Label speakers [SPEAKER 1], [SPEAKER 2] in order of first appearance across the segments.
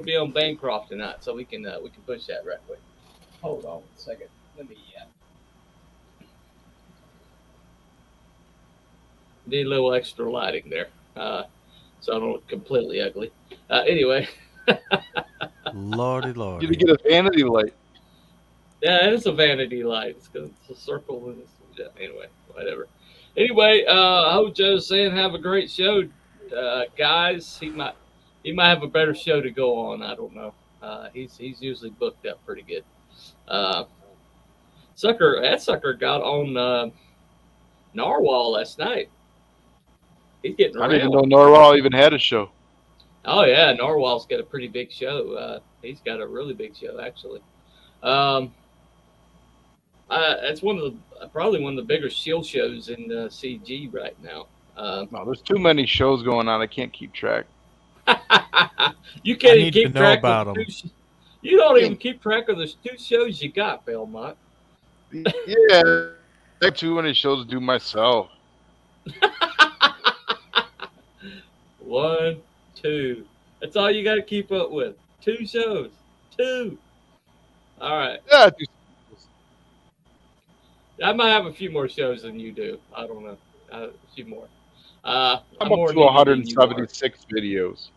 [SPEAKER 1] be on Bancroft tonight, so we can push that right quick. Hold on a second. Let me need a little extra lighting there, so I don't look completely ugly. Anyway,
[SPEAKER 2] Lordy,
[SPEAKER 3] You to
[SPEAKER 2] lordy.
[SPEAKER 3] get a vanity light.
[SPEAKER 1] yeah, it's a vanity light. It's a circle and yeah, anyway, whatever. Anyway, I hope Joe's saying have a great show, guys. He might have a better show to go on. I don't know. He's usually booked up pretty good. Uh, that sucker got on Narwhal last night. He's getting
[SPEAKER 3] I didn't even
[SPEAKER 1] around.
[SPEAKER 3] know Norwal even had a show.
[SPEAKER 1] Oh yeah, Narwhal's got a pretty big show. He's got a really big show actually. Um, it's one of the probably one of the bigger shield shows in CG right now.
[SPEAKER 3] No, there's too many shows going on. I can't keep track.
[SPEAKER 1] You
[SPEAKER 2] I
[SPEAKER 1] can't even
[SPEAKER 2] need to
[SPEAKER 1] keep
[SPEAKER 2] know
[SPEAKER 1] track of
[SPEAKER 2] about
[SPEAKER 1] the
[SPEAKER 2] them.
[SPEAKER 1] you don't even
[SPEAKER 3] Can't,
[SPEAKER 1] keep track of the two shows you got, Belmont.
[SPEAKER 3] yeah, I have too many shows to do myself.
[SPEAKER 1] One, two. That's all you got to keep up with. Two shows. Two. All right.
[SPEAKER 3] Yeah, I do.
[SPEAKER 1] I might have a few more shows than you do. I don't know. A few more.
[SPEAKER 3] I'm
[SPEAKER 1] I'm
[SPEAKER 3] up
[SPEAKER 1] more
[SPEAKER 3] to
[SPEAKER 1] needy than you are.
[SPEAKER 3] 176 videos.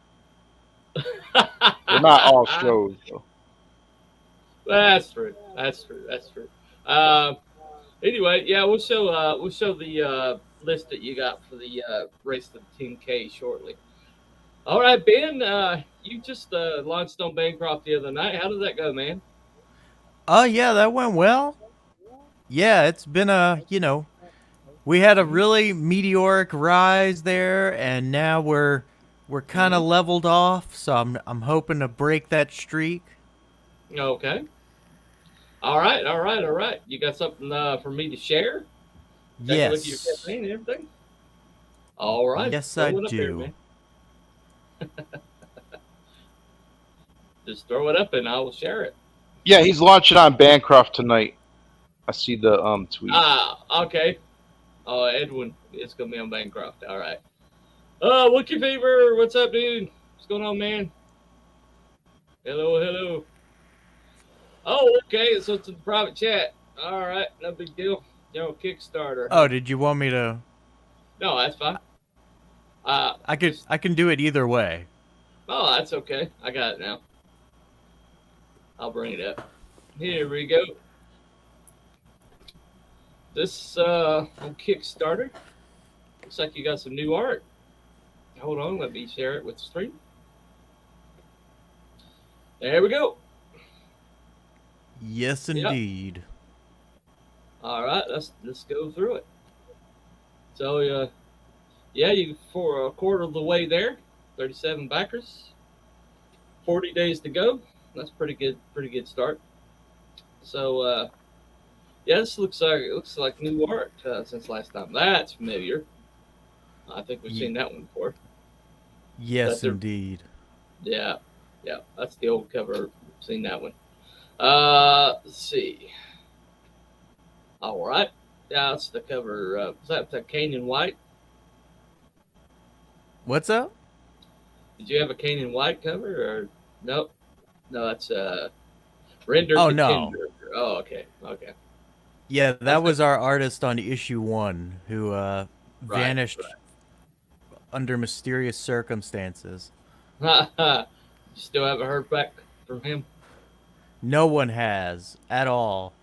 [SPEAKER 3] They're not all shows, though.
[SPEAKER 1] That's true. That's true. That's true. Um, anyway, yeah, we'll show the list that you got for the race to the 10K shortly. All right, Ben, you just launched on Bancroft the other night. How did that go, man?
[SPEAKER 2] Oh, yeah, that went well. Yeah, it's been we had a
[SPEAKER 1] Hmm.
[SPEAKER 2] really meteoric rise there, and now we're kind
[SPEAKER 1] Hmm.
[SPEAKER 2] of leveled off. So I'm hoping to break that streak.
[SPEAKER 1] Okay. All right. All right. All right. You got something for me to share? Take a look at your
[SPEAKER 2] Yes,
[SPEAKER 1] campaign and everything. All right.
[SPEAKER 2] yes, I
[SPEAKER 1] Throw it up here,
[SPEAKER 2] do.
[SPEAKER 1] man. Just throw it up and I will share it.
[SPEAKER 3] Yeah, he's launching on Bancroft tonight. I see the tweet.
[SPEAKER 1] Okay. Oh, Edwin, it's gonna be on Bancroft. All right. Wookie Fever, what's up, dude? What's going on, man? Hello, hello. Oh, okay. So it's a private chat. All right, no big deal. Kickstarter,
[SPEAKER 2] Oh,
[SPEAKER 1] huh?
[SPEAKER 2] did you want me to?
[SPEAKER 1] No, that's fine. Just
[SPEAKER 2] I can do it either way.
[SPEAKER 1] oh, that's okay. I got it now. I'll bring it up. Here we go. This on Kickstarter. Looks like you got some new art. Hold on, let me share it with the stream. There we go.
[SPEAKER 2] Yes,
[SPEAKER 1] Yep.
[SPEAKER 2] indeed.
[SPEAKER 1] All right, let's go through it. So yeah, you for a quarter of the way there. 37 backers. 40 days to go. That's pretty good. Pretty good start. So yeah, this looks like new art since last time. That's familiar. I think we've
[SPEAKER 2] Y-
[SPEAKER 1] seen that one before. That
[SPEAKER 2] yes,
[SPEAKER 1] they're
[SPEAKER 2] indeed.
[SPEAKER 1] yeah, yeah. That's the old cover. Seen that one. Let's see. All right. Yeah, that's the cover. Is that the Canaan White?
[SPEAKER 2] What's up?
[SPEAKER 1] Did you have a Canaan White cover or nope? No, that's Render
[SPEAKER 2] Oh no.
[SPEAKER 1] Contender. Oh, okay, okay.
[SPEAKER 2] Yeah,
[SPEAKER 1] I was
[SPEAKER 2] that was our artist on issue 1 who
[SPEAKER 1] right,
[SPEAKER 2] vanished under mysterious circumstances.
[SPEAKER 1] right. You still haven't heard back from him.
[SPEAKER 2] No one has at all.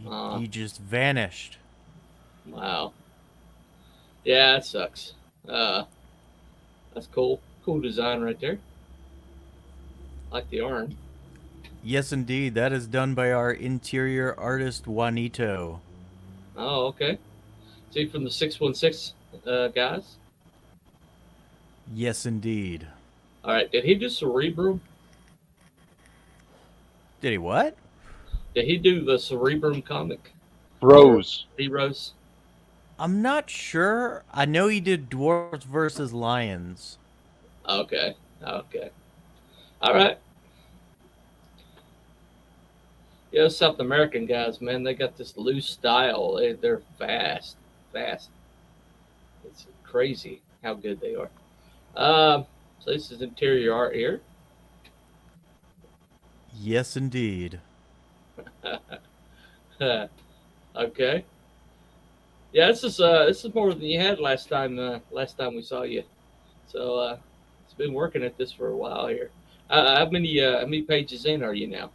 [SPEAKER 1] Uh,
[SPEAKER 2] He just vanished.
[SPEAKER 1] wow. Yeah, that sucks. Uh, that's cool. Cool design right there. Like the arm.
[SPEAKER 2] Yes, indeed. That is done by our interior artist Juanito.
[SPEAKER 1] Oh, okay. See from the 616 guys.
[SPEAKER 2] Yes, indeed.
[SPEAKER 1] All right. Did he do Cerebrum?
[SPEAKER 2] Did he what?
[SPEAKER 1] Did he do the Cerebrum comic or
[SPEAKER 3] Rose.
[SPEAKER 1] Heroes?
[SPEAKER 2] I'm not sure. I know he did Dwarves versus Lions.
[SPEAKER 1] Okay. Okay. All right. Yeah, South American guys, man, they got this loose style. They're fast, fast. It's crazy how good they are. So this is interior art here.
[SPEAKER 2] Yes, indeed.
[SPEAKER 1] Okay. Yeah, this is more than you had last time. Last time we saw you. So it's been working at this for a while here. How many pages in are you now?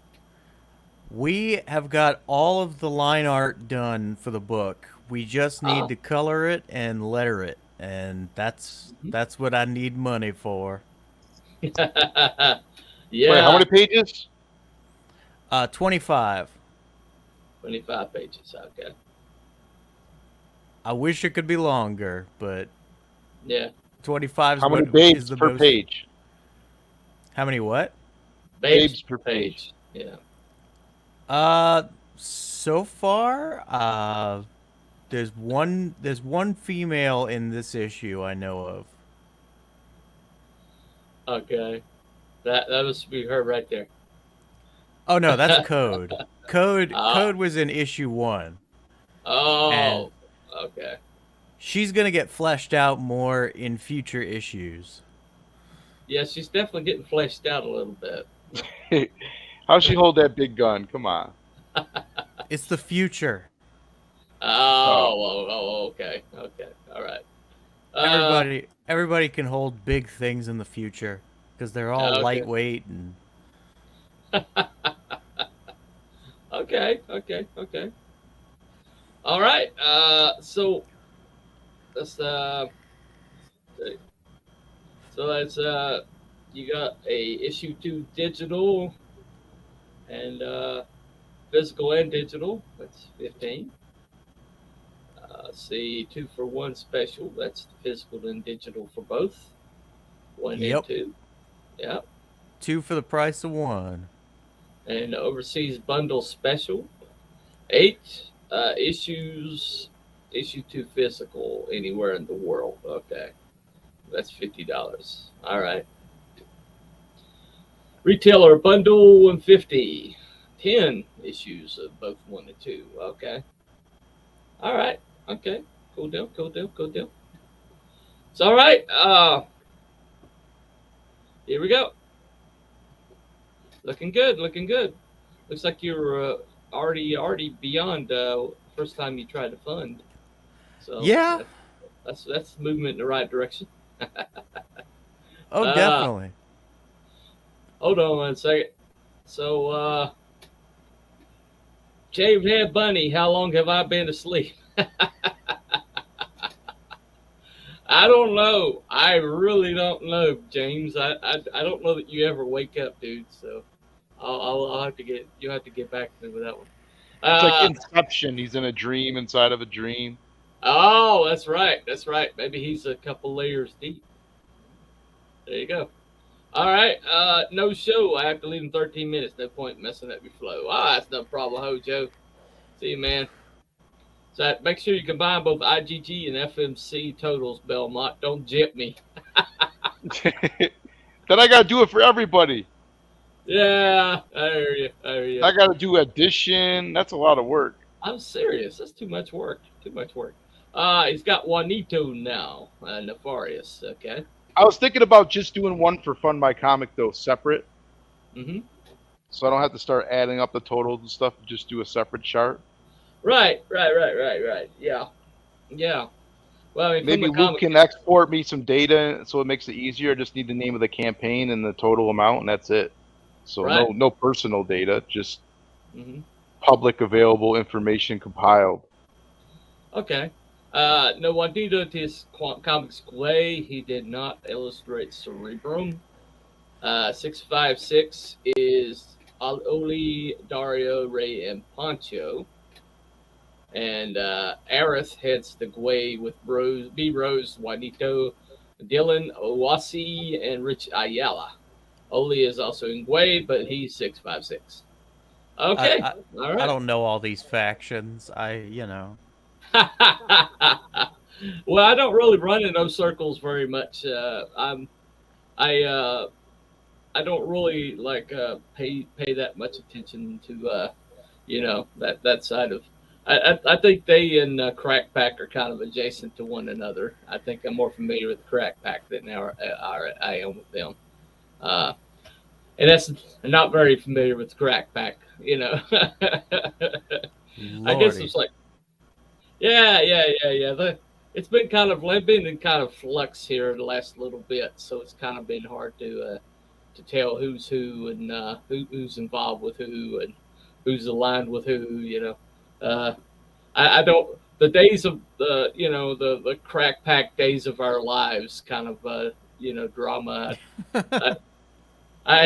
[SPEAKER 2] We have got all of the line art done for the book. We just need
[SPEAKER 1] Oh.
[SPEAKER 2] to color it and letter it, and that's what I need money for.
[SPEAKER 3] Wait, how
[SPEAKER 1] Yeah,
[SPEAKER 3] many pages?
[SPEAKER 2] 25.
[SPEAKER 1] 25 pages. Okay.
[SPEAKER 2] I wish it could be longer, but
[SPEAKER 1] Yeah,
[SPEAKER 2] 25 is
[SPEAKER 3] How many
[SPEAKER 2] what is
[SPEAKER 3] babes
[SPEAKER 2] the
[SPEAKER 3] per
[SPEAKER 2] most.
[SPEAKER 3] page?
[SPEAKER 2] How many what?
[SPEAKER 1] babes
[SPEAKER 3] Babes per
[SPEAKER 1] per
[SPEAKER 3] page.
[SPEAKER 1] page. Yeah.
[SPEAKER 2] Uh, so far, there's one female in this issue I know of.
[SPEAKER 1] Okay. That was be her right there.
[SPEAKER 2] Oh no, that's Code. Code
[SPEAKER 1] Ah.
[SPEAKER 2] was in issue 1, and
[SPEAKER 1] Oh. Okay.
[SPEAKER 2] she's gonna get fleshed out more in future issues.
[SPEAKER 1] Yeah, she's definitely getting fleshed out a little bit.
[SPEAKER 3] How's she hold that big gun? Come on.
[SPEAKER 2] It's the future.
[SPEAKER 3] Oh,
[SPEAKER 1] Okay. Okay. All right. Uh,
[SPEAKER 2] Everybody can hold big things in the future because they're all
[SPEAKER 1] okay.
[SPEAKER 2] lightweight and
[SPEAKER 1] Okay. Okay. Okay. All right. So let's so that's you got a issue 2 digital and physical and digital. That's 15. See 2 for 1 special. That's physical and digital for both. 1 and
[SPEAKER 2] yep,
[SPEAKER 1] 2. Yeah.
[SPEAKER 2] two for the price of one.
[SPEAKER 1] And overseas bundle special. 8 issues. Issue 2 physical anywhere in the world. Okay. That's $50. All right. Retailer bundle 150. 10 issues of both 1 and 2. Okay. All right. Okay. Cool deal. Cool deal. Cool deal. It's all right. Here we go. Looking good. Looking good. Looks like you're already beyond first time you tried to fund. So
[SPEAKER 2] Yeah.
[SPEAKER 1] that's movement in the right direction.
[SPEAKER 2] Oh,
[SPEAKER 1] Uh,
[SPEAKER 2] definitely.
[SPEAKER 1] hold on 1 second. So, shaved head bunny, how long have I been asleep? I don't know. I really don't know, James. I don't know that you ever wake up, dude. So I'll have to get you have to get back to me with that one.
[SPEAKER 3] it's like
[SPEAKER 1] Uh
[SPEAKER 3] Inception. He's in a dream inside of a dream.
[SPEAKER 1] oh, that's right. That's right. Maybe he's a couple layers deep. There you go. All right. No show. I have to leave in 13 minutes. No point messing up your flow. Ah, that's no problem, Hojo. See you, man. So make sure you combine both IGG and FMC totals, Belmont. Don't jip me.
[SPEAKER 3] Then I gotta do it for everybody.
[SPEAKER 1] Yeah, I hear you. I hear you.
[SPEAKER 3] I gotta do addition. That's a lot of work.
[SPEAKER 1] I'm serious. That's too much work. Too much work. He's got Juanito now. Nefarious. Okay.
[SPEAKER 3] I was thinking about just doing one for Fund My Comic though, separate,
[SPEAKER 1] Mm-hmm.
[SPEAKER 3] so I don't have to start adding up the totals and stuff. Just do a separate chart.
[SPEAKER 1] Right. Right. Right. Right. Right. Yeah. Yeah. Well, I mean, from
[SPEAKER 3] Maybe
[SPEAKER 1] the
[SPEAKER 3] Luke
[SPEAKER 1] comic.
[SPEAKER 3] can export me some data so it makes it easier. I just need the name of the campaign and the total amount, and that's it. So
[SPEAKER 1] Right.
[SPEAKER 3] no personal data, just
[SPEAKER 1] Mm-hmm.
[SPEAKER 3] public available information compiled.
[SPEAKER 1] Okay. No, Juanito did his comics way. He did not illustrate Cerebrum. 656 is Oli, Dario, Ray, and Poncho. And Aerith heads the Gwei with Rose, B. Rose, Juanito, Dylan, Owasi, and Rich Ayala. Oli is also in Gwei, but he's 656.
[SPEAKER 2] I,
[SPEAKER 1] Okay.
[SPEAKER 2] I
[SPEAKER 1] All
[SPEAKER 2] I
[SPEAKER 1] right.
[SPEAKER 2] don't know all these factions. I.
[SPEAKER 1] Well, I don't really run in those circles very much. I I don't really like pay that much attention to that side of. I think they and Crack Pack are kind of adjacent to one another. I think I'm more familiar with Crack Pack than I am with them. Uh, and that's not very familiar with crack pack. I guess
[SPEAKER 2] Lordy.
[SPEAKER 1] it's like, yeah, yeah, yeah, yeah. It's been kind of been in kind of flux here the last little bit, so it's kind of been hard to tell who's who and who's involved with who and who's aligned with who. I don't. The days of the crack pack days of our lives kind of drama. I,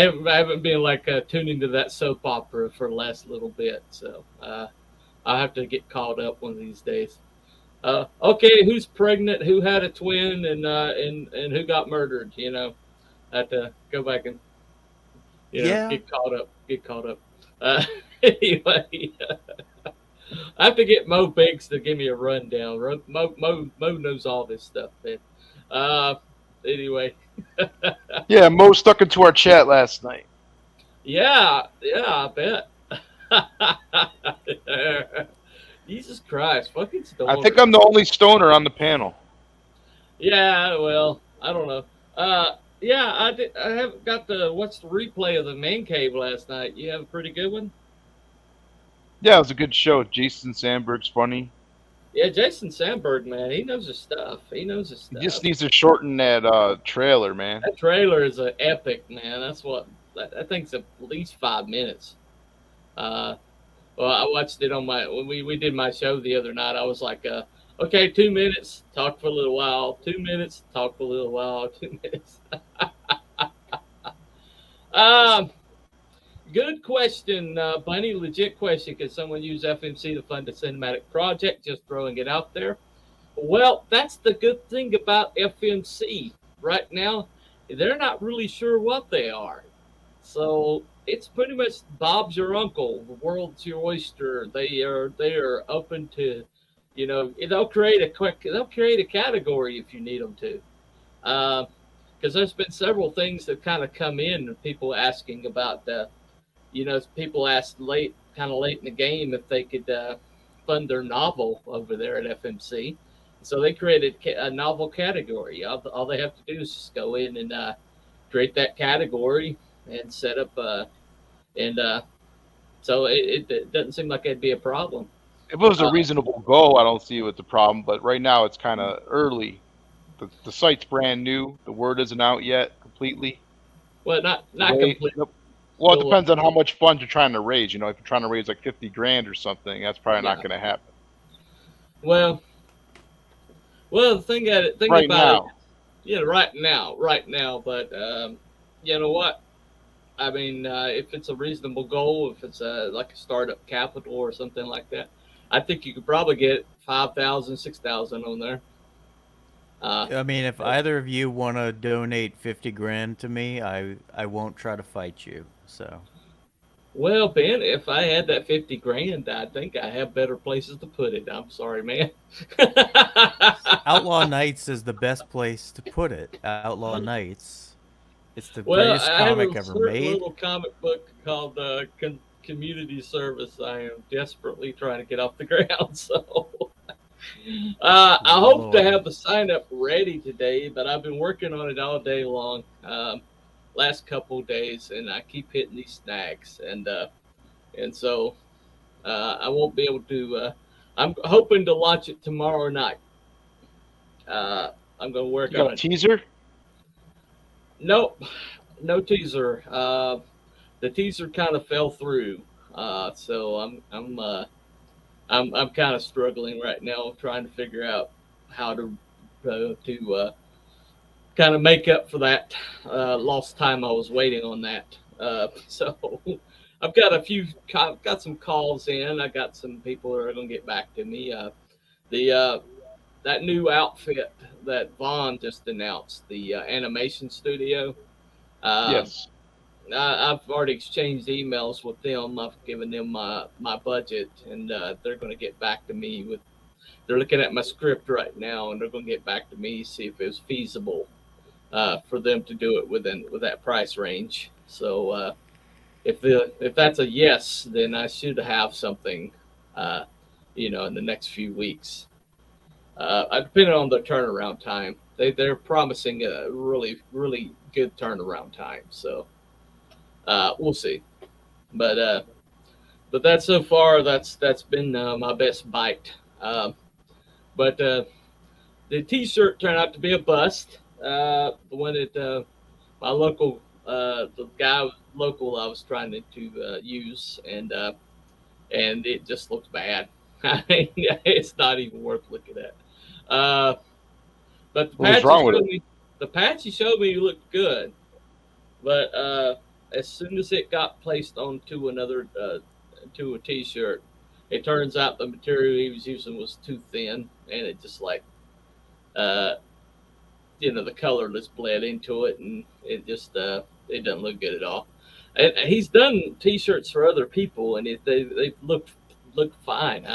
[SPEAKER 1] I haven't been like tuning to that soap opera for the last little bit, so I'll have to get caught up one of these days. Okay, who's pregnant? Who had a twin? And who got murdered? I have to go back and
[SPEAKER 2] Yeah.
[SPEAKER 1] get caught up. Get caught up. Anyway, I have to get Mo Biggs to give me a rundown. Mo knows all this stuff, man. Uh, anyway,
[SPEAKER 3] Yeah, Mo stuck into our chat last night.
[SPEAKER 1] yeah, I bet. Jesus Christ, fucking
[SPEAKER 3] I think
[SPEAKER 1] stoner.
[SPEAKER 3] I'm the only stoner on the panel.
[SPEAKER 1] Yeah, well, I don't know. Yeah, I haven't got to watch the replay of the man cave last night. You have a pretty good one.
[SPEAKER 3] Yeah, it was a good show. Jason Sandberg's funny.
[SPEAKER 1] Yeah, Jason Sandberg, man, he knows his stuff. He knows his
[SPEAKER 3] He
[SPEAKER 1] stuff.
[SPEAKER 3] just needs to shorten that trailer, man.
[SPEAKER 1] That trailer is an epic, man. That's what that thing's at least 5 minutes. Uh, well, I watched it on my when we did my show the other night. I was like, okay, 2 minutes, talk for a little while. 2 minutes, talk for a little while. 2 minutes. Um, Good question, Bunny. Legit question. Can someone use FMC to fund a cinematic project? Just throwing it out there. Well, that's the good thing about FMC right now. They're not really sure what they are. So it's pretty much Bob's your uncle, the world's your oyster. They are open to, they'll create a category if you need them to. Because there's been several things that kind of come in and people asking about people asked kind of late in the game if they could fund their novel over there at FMC. So they created a novel category. All they have to do is just go in and create that category and set up and so it doesn't seem like it'd be a problem.
[SPEAKER 3] If it was a
[SPEAKER 1] Uh,
[SPEAKER 3] reasonable goal, I don't see it with the problem. But right now, it's kind of early. The site's brand new. The word isn't out yet completely.
[SPEAKER 1] well, not
[SPEAKER 3] The
[SPEAKER 1] not
[SPEAKER 3] way,
[SPEAKER 1] complete.
[SPEAKER 3] well, it
[SPEAKER 1] Still,
[SPEAKER 3] depends on how much funds you're trying to raise. If you're trying to raise like 50 grand or something, that's probably not
[SPEAKER 1] yeah.
[SPEAKER 3] going to happen
[SPEAKER 1] Well, the thing
[SPEAKER 3] right
[SPEAKER 1] about it,
[SPEAKER 3] now.
[SPEAKER 1] right now. But you know what? I mean, if it's a reasonable goal, if it's like a startup capital or something like that, I think you could probably get 5,000, 6,000 on there. Uh,
[SPEAKER 2] I mean, if either of you want to donate 50 grand to me, I won't try to fight you. So,
[SPEAKER 1] well, Ben, if I had that 50 grand, I think I have better places to put it. I'm sorry, man.
[SPEAKER 2] Outlaw Nights is the best place to put it. Outlaw Nights. It's the
[SPEAKER 1] Well,
[SPEAKER 2] greatest
[SPEAKER 1] I have
[SPEAKER 2] comic
[SPEAKER 1] a
[SPEAKER 2] ever
[SPEAKER 1] certain
[SPEAKER 2] made.
[SPEAKER 1] little comic book called Community Service. I am desperately trying to get off the ground. So I hope to
[SPEAKER 2] Lordy.
[SPEAKER 1] have the sign up ready today, but I've been working on it all day long, last couple of days, and I keep hitting these snags, and so I won't be able to. I'm hoping to launch it tomorrow night. Uh, I'm going to work
[SPEAKER 3] You
[SPEAKER 1] on
[SPEAKER 3] got a
[SPEAKER 1] it.
[SPEAKER 3] teaser?
[SPEAKER 1] Nope, no teaser. The teaser kind of fell through, so I'm kind of struggling right now, trying to figure out how to kind of make up for that lost time I was waiting on that. So I've got got some calls in. I got some people who are going to get back to me. The That new outfit that Vaughn just announced, the animation studio. Uh,
[SPEAKER 3] Yes.
[SPEAKER 1] I've already exchanged emails with them. I've given them my budget, and they're going to get back to me with. They're looking at my script right now, and they're going to get back to me see if it was feasible for them to do it with that price range. So if that's a yes, then I should have something, uh, in the next few weeks. Depending on their turnaround time, they're promising a really good turnaround time. So We'll see. But that's so far that's been my best bite. But the T-shirt turned out to be a bust. The one that my local the guy local I was trying to use, and it just looks bad. I mean, it's not even worth looking at. Uh, but
[SPEAKER 3] What was wrong with it?
[SPEAKER 1] the patch he showed me looked good, but as soon as it got placed onto another to a T-shirt, it turns out the material he was using was too thin, and it just like uh, the color just bled into it, and it just it doesn't look good at all. And he's done T-shirts for other people, and they look fine.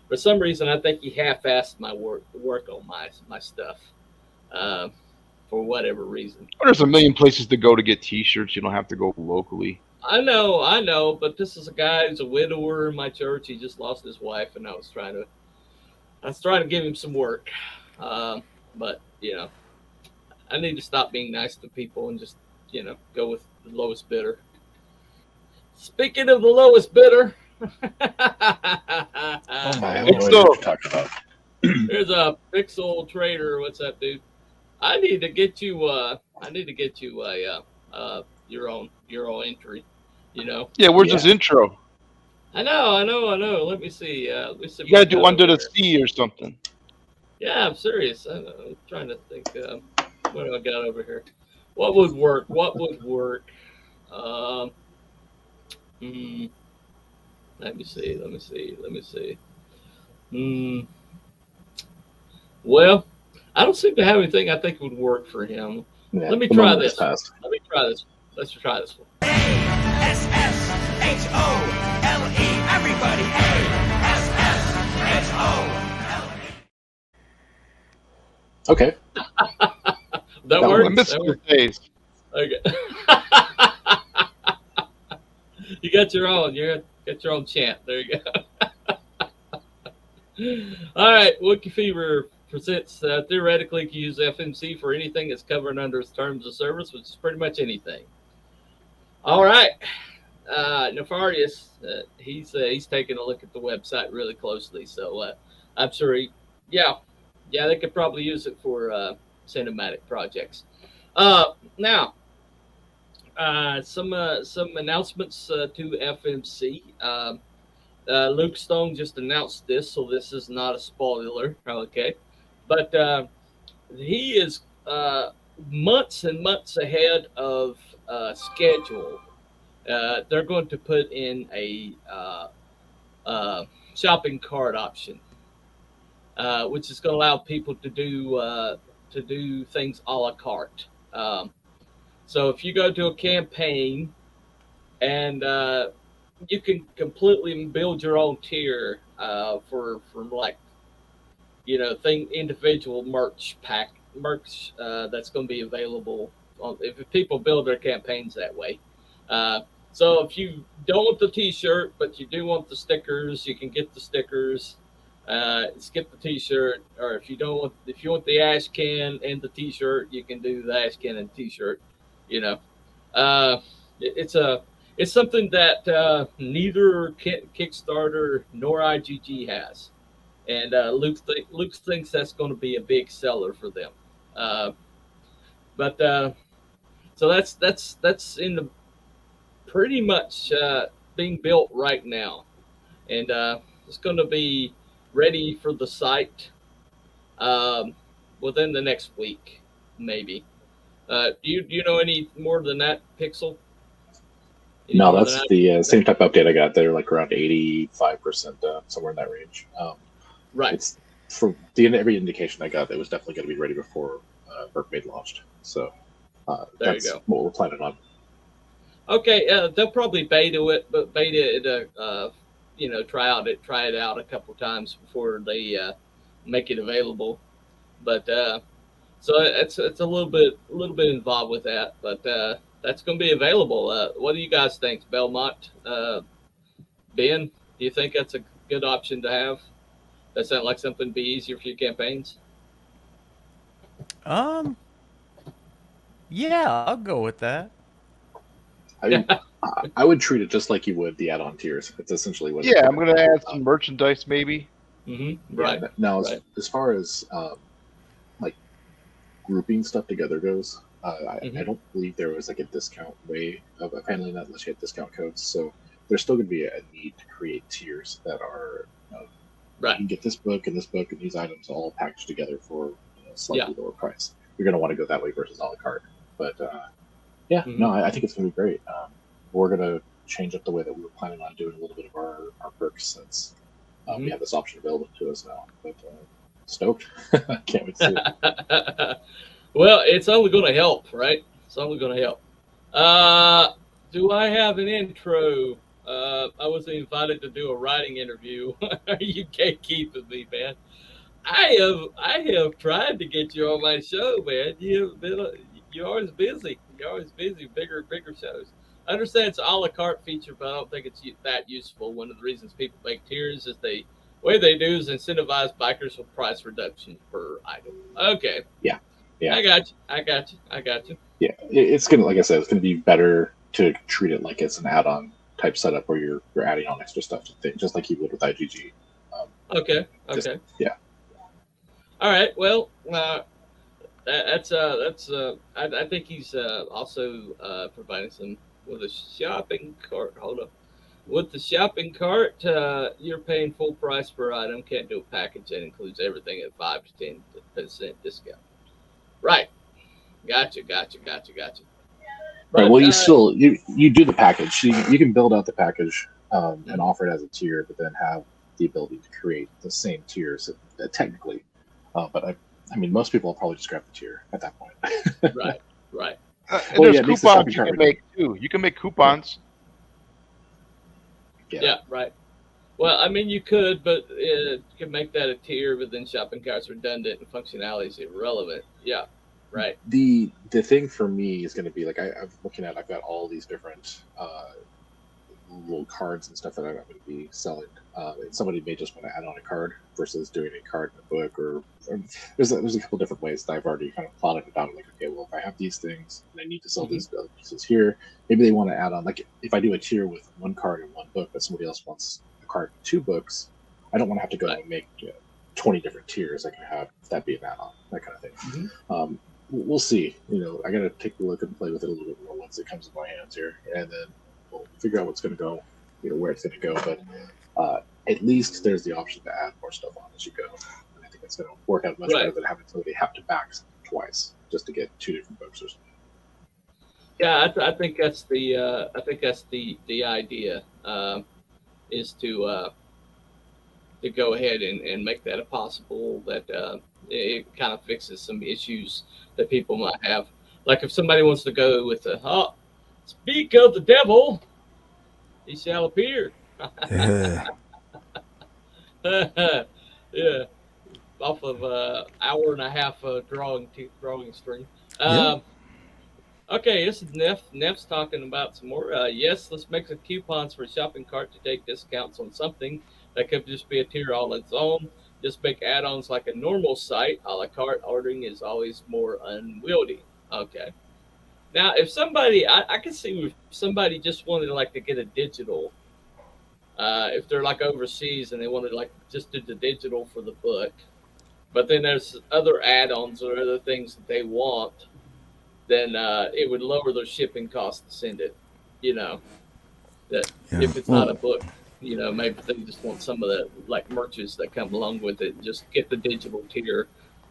[SPEAKER 1] For some reason, I think he half-assed my work on my stuff, uh, for whatever reason.
[SPEAKER 3] There's a million places to go to get T-shirts. You don't have to go locally.
[SPEAKER 1] I know, but this is a guy who's a widower in my church. He just lost his wife, and I was trying to give him some work, but I need to stop being nice to people and just go with the lowest bidder. Speaking of the lowest bidder,
[SPEAKER 4] Oh my
[SPEAKER 3] It's
[SPEAKER 4] lord,
[SPEAKER 3] so-
[SPEAKER 4] what you talking about?
[SPEAKER 1] there's a pixel trader. What's up, dude? I need to get you. A your own entry.
[SPEAKER 3] Yeah, where's
[SPEAKER 4] Yeah.
[SPEAKER 3] his intro?
[SPEAKER 1] I know. Let me see.
[SPEAKER 3] You gotta do
[SPEAKER 1] what I got
[SPEAKER 3] under
[SPEAKER 1] over
[SPEAKER 3] the
[SPEAKER 1] here.
[SPEAKER 3] sea or something.
[SPEAKER 1] Yeah, I'm serious. I'm trying to think. What do I got over here? What would work? Um, hmm, let me see. Hmm. Well, I don't seem to have anything I think would work for him.
[SPEAKER 4] Yeah,
[SPEAKER 1] Let me
[SPEAKER 4] the
[SPEAKER 1] try
[SPEAKER 4] moment
[SPEAKER 1] this.
[SPEAKER 4] has passed.
[SPEAKER 1] Let's try this one.
[SPEAKER 5] SSHOLE. Everybody, SSHOLE.
[SPEAKER 4] Okay.
[SPEAKER 1] That
[SPEAKER 4] No,
[SPEAKER 1] works.
[SPEAKER 3] I miss
[SPEAKER 1] That
[SPEAKER 3] those
[SPEAKER 1] works.
[SPEAKER 3] days.
[SPEAKER 1] Okay. You got your own. You got your own chant. There you go. All right. Wookie Fever presents theoretically you can use FMC for anything that's covered under its terms of service, which is pretty much anything. All right. Nefarious, he's taking a look at the website really closely, so I'm sure they could probably use it for cinematic projects. Now, some announcements to FMC. Luke Stone just announced this, so this is not a spoiler, okay? But he is months and months ahead of schedule. They're going to put in a shopping cart option, which is going to allow people to do things a la carte. So if you go to a campaign and you can completely build your own tier for like individual merch that's going to be available if people build their campaigns that way. So if you don't want the T-shirt, but you do want the stickers, you can get the stickers. Skip the T-shirt, or if you want the ash can and the T-shirt, you can do the ash can and T-shirt. Uh, it's something that neither Kickstarter nor IGG has, and Luke thinks that's going to be a big seller for them. But so that's in the pretty much being built right now, and it's going to be ready for the site within the next week, maybe. Do you know any more than that, Pixel? Any
[SPEAKER 4] No,
[SPEAKER 1] more
[SPEAKER 4] that's
[SPEAKER 1] than that?
[SPEAKER 4] the same type of update I got. They're like around 85%, somewhere in that range.
[SPEAKER 1] Right.
[SPEAKER 4] It's for every indication I got, it was definitely going to be ready before Merkmaid launched. So
[SPEAKER 1] There you
[SPEAKER 4] that's
[SPEAKER 1] go.
[SPEAKER 4] what we're planning on.
[SPEAKER 1] Okay, they'll probably beta it, try it out a couple times before they make it available. But so it's a little bit involved with that, but that's going to be available. What do you guys think, Belmont? Ben, do you think that's a good option to have? That sound like something to be easier for your campaigns?
[SPEAKER 2] Yeah, I'll go with that.
[SPEAKER 4] I mean, I would treat it just like you would the add-on tiers. It's essentially what.
[SPEAKER 3] Yeah,
[SPEAKER 4] it's
[SPEAKER 3] I'm
[SPEAKER 4] doing.
[SPEAKER 3] gonna add some merchandise maybe.
[SPEAKER 1] Right.
[SPEAKER 4] Yeah, now,
[SPEAKER 1] right.
[SPEAKER 4] as far as like grouping stuff together goes, I
[SPEAKER 1] Mhm.
[SPEAKER 4] don't believe there was like a discount way of handling that unless you had discount codes. So there's still going to be a need to create tiers that are you
[SPEAKER 1] Right.
[SPEAKER 4] can get this book and these items all packaged together for a slightly
[SPEAKER 1] Yeah.
[SPEAKER 4] lower price. You're going to want to go that way versus a la carte. But yeah, no, I think it's going to be great. We're going to change up the way that we were planning on doing a little bit of our perks since we have this option available to us now. But stoked. Can't wait to see it.
[SPEAKER 1] Well, it's only going to help, right? It's only going to help. Do I have an intro? I was invited to do a writing interview. You can't keep with me, man. I have tried to get you on my show, man. You're always busy. You're always busy. Bigger shows. I understand it's a la carte feature, but I don't think it's that useful. One of the reasons people make tiers is way they do is incentivize bikers with price reduction per item. Okay.
[SPEAKER 4] Yeah.
[SPEAKER 1] I got you.
[SPEAKER 4] Yeah, it's gonna, like I said, it's gonna be better to treat it like it's an add-on type setup where you're adding on extra stuff to things, just like you would with IGG.
[SPEAKER 1] Okay.
[SPEAKER 4] Yeah.
[SPEAKER 1] All right. Well, that's I think he's also providing some with a shopping cart. Hold up. With the shopping cart, you're paying full price per item. Can't do a package that includes everything at 5 to 10% discount. Right. Gotcha.
[SPEAKER 4] Right. Well, you do the package. You can build out the package and offer it as a tier, but then have the ability to create the same tiers technically. But I mean, most people will probably just grab the tier at that point.
[SPEAKER 1] Right.
[SPEAKER 3] And
[SPEAKER 4] Well,
[SPEAKER 3] there's
[SPEAKER 4] yeah, it makes the
[SPEAKER 3] coupons
[SPEAKER 4] shopping
[SPEAKER 3] you
[SPEAKER 4] cart
[SPEAKER 3] can make too. You can make coupons.
[SPEAKER 1] Yeah. Right. Well, I mean, you could, but you can make that a tier, but then shopping cart's redundant and functionality is irrelevant. Yeah. Right.
[SPEAKER 4] The thing for me is going to be like I'm looking at. I've got all these different little cards and stuff that I'm going to be selling. And somebody may just want to add on a card versus doing a card in a book, or there's a couple different ways that I've already kind of plotted it out. Like, okay, well, if I have these things and I need to sell these other pieces here, maybe they want to add on. Like, if I do a tier with one card and one book, but somebody else wants a card and 2 books, I don't want to have to go and make 20 different tiers. I can have that be an add-on, that kind of thing. We'll see. I got to take a look and play with it a little bit more once it comes in my hands here, and then we'll figure out what's going to go, where it's going to go. But at least there's the option to add more stuff on as you go, and I think it's going to work out much better than having somebody have to back something twice just to get 2 different books or something.
[SPEAKER 1] Yeah, I think that's the idea is to go ahead and make that a possible that it kind of fixes some issues that people might have. Like if somebody wants to go with speak of the devil, he shall appear. Yeah, off of hour and a half drawing stream. Okay, this is Neff. Neff's talking about some more. Yes, let's make some coupons for a shopping cart to take discounts on something that could just be a tier all its own. Just make add-ons like a normal site. A la carte ordering is always more unwieldy. Okay. Now, if somebody, I can see if somebody just wanted to get a digital, if they're like overseas and they wanted just do the digital for the book, but then there's other add-ons or other things that they want, then it would lower their shipping cost to send it. If it's not a book, maybe they just want some of the merches that come along with it. Just get the digital tier,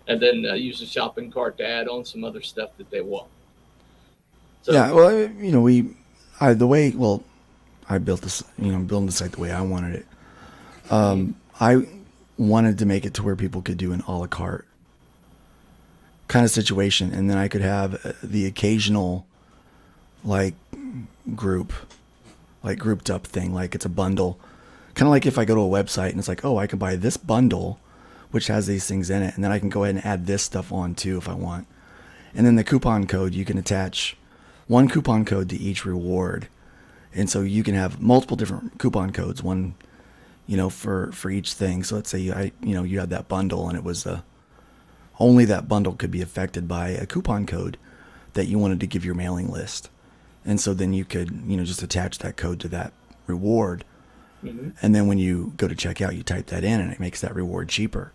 [SPEAKER 1] and then use the shopping cart to add on some other stuff that they want. So,
[SPEAKER 6] yeah, well, I built this, building the site the way I wanted it. I wanted to make it to where people could do an a la carte kind of situation, and then I could have the occasional grouped up thing, like it's a bundle, kind of like if I go to a website and it's like, oh, I can buy this bundle which has these things in it, and then I can go ahead and add this stuff on too if I want. And then the coupon code, you can attach one coupon code to each reward, and so you can have multiple different coupon codes, one for each thing. So let's say you had that bundle, and it was only that bundle could be affected by a coupon code that you wanted to give your mailing list. And so then you could, just attach that code to that reward.
[SPEAKER 1] Mhm.
[SPEAKER 6] And then when you go to check out, you type that in and it makes that reward cheaper.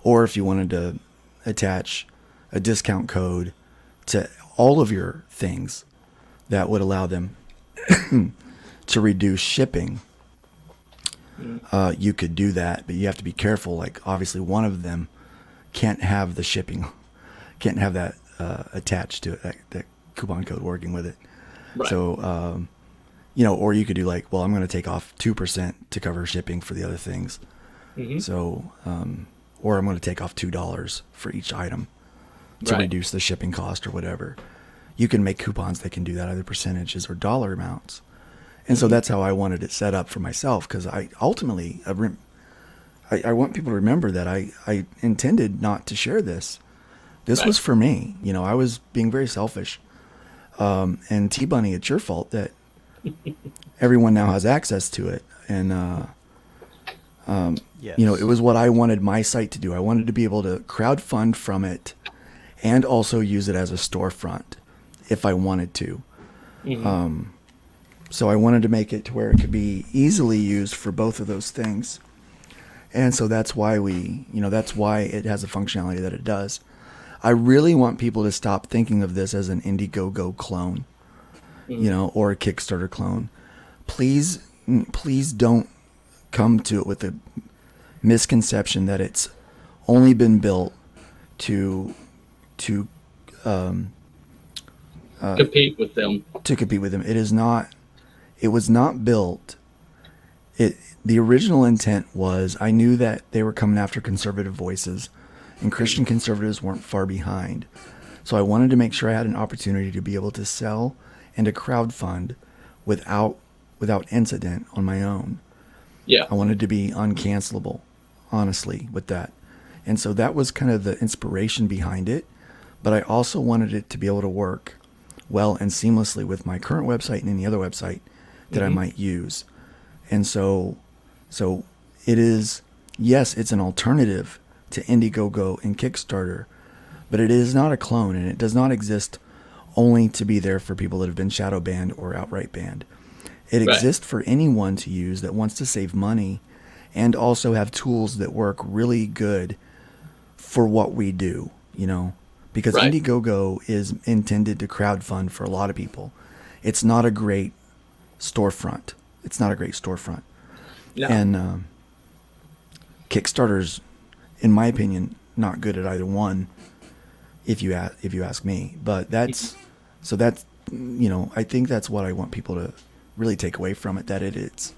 [SPEAKER 6] Or if you wanted to attach a discount code to all of your things, that would allow them to reduce shipping. You could do that, but you have to be careful. Like, obviously, one of them can't have the shipping, can't have that attached to it, that coupon code working with it.
[SPEAKER 1] Right.
[SPEAKER 6] So, or you could do like, well, I'm going to take off 2% to cover shipping for the other things.
[SPEAKER 1] Mhm.
[SPEAKER 6] So, or I'm going to take off $2 for each item to
[SPEAKER 1] Right.
[SPEAKER 6] reduce the shipping cost or whatever. You can make coupons that can do that, either percentages or dollar amounts. And so that's how I wanted it set up for myself, because I ultimately, I want people to remember that I intended not to share this. This
[SPEAKER 1] Right.
[SPEAKER 6] was for me. I was being very selfish. And T-Bunny, it's your fault that everyone now has access to it. And,
[SPEAKER 2] Yes.
[SPEAKER 6] it was what I wanted my site to do. I wanted to be able to crowdfund from it and also use it as a storefront if I wanted to.
[SPEAKER 1] Mhm.
[SPEAKER 6] So I wanted to make it to where it could be easily used for both of those things. And so that's why that's why it has the functionality that it does. I really want people to stop thinking of this as an Indiegogo clone, or a Kickstarter clone. Please don't come to it with the misconception that it's only been built to
[SPEAKER 1] Compete with them.
[SPEAKER 6] compete with them. It is not. It was not built. The original intent was, I knew that they were coming after conservative voices, and Christian conservatives weren't far behind. So I wanted to make sure I had an opportunity to be able to sell and to crowdfund without incident on my own.
[SPEAKER 1] Yeah.
[SPEAKER 6] I wanted to be uncancelable, honestly, with that. And so that was kind of the inspiration behind it. But I also wanted it to be able to work well and seamlessly with my current website and any other website that I might use. And so it is, yes, it's an alternative to Indiegogo and Kickstarter, but it is not a clone, and it does not exist only to be there for people that have been shadow banned or outright banned. It
[SPEAKER 1] Right.
[SPEAKER 6] exists for anyone to use that wants to save money and also have tools that work really good for what we do, because
[SPEAKER 1] Right.
[SPEAKER 6] Indiegogo is intended to crowdfund for a lot of people. It's not a great storefront.
[SPEAKER 1] No.
[SPEAKER 6] And Kickstarter's, in my opinion, not good at either one. If you ask me, but that's I think that's what I want people to really take away from it. That it's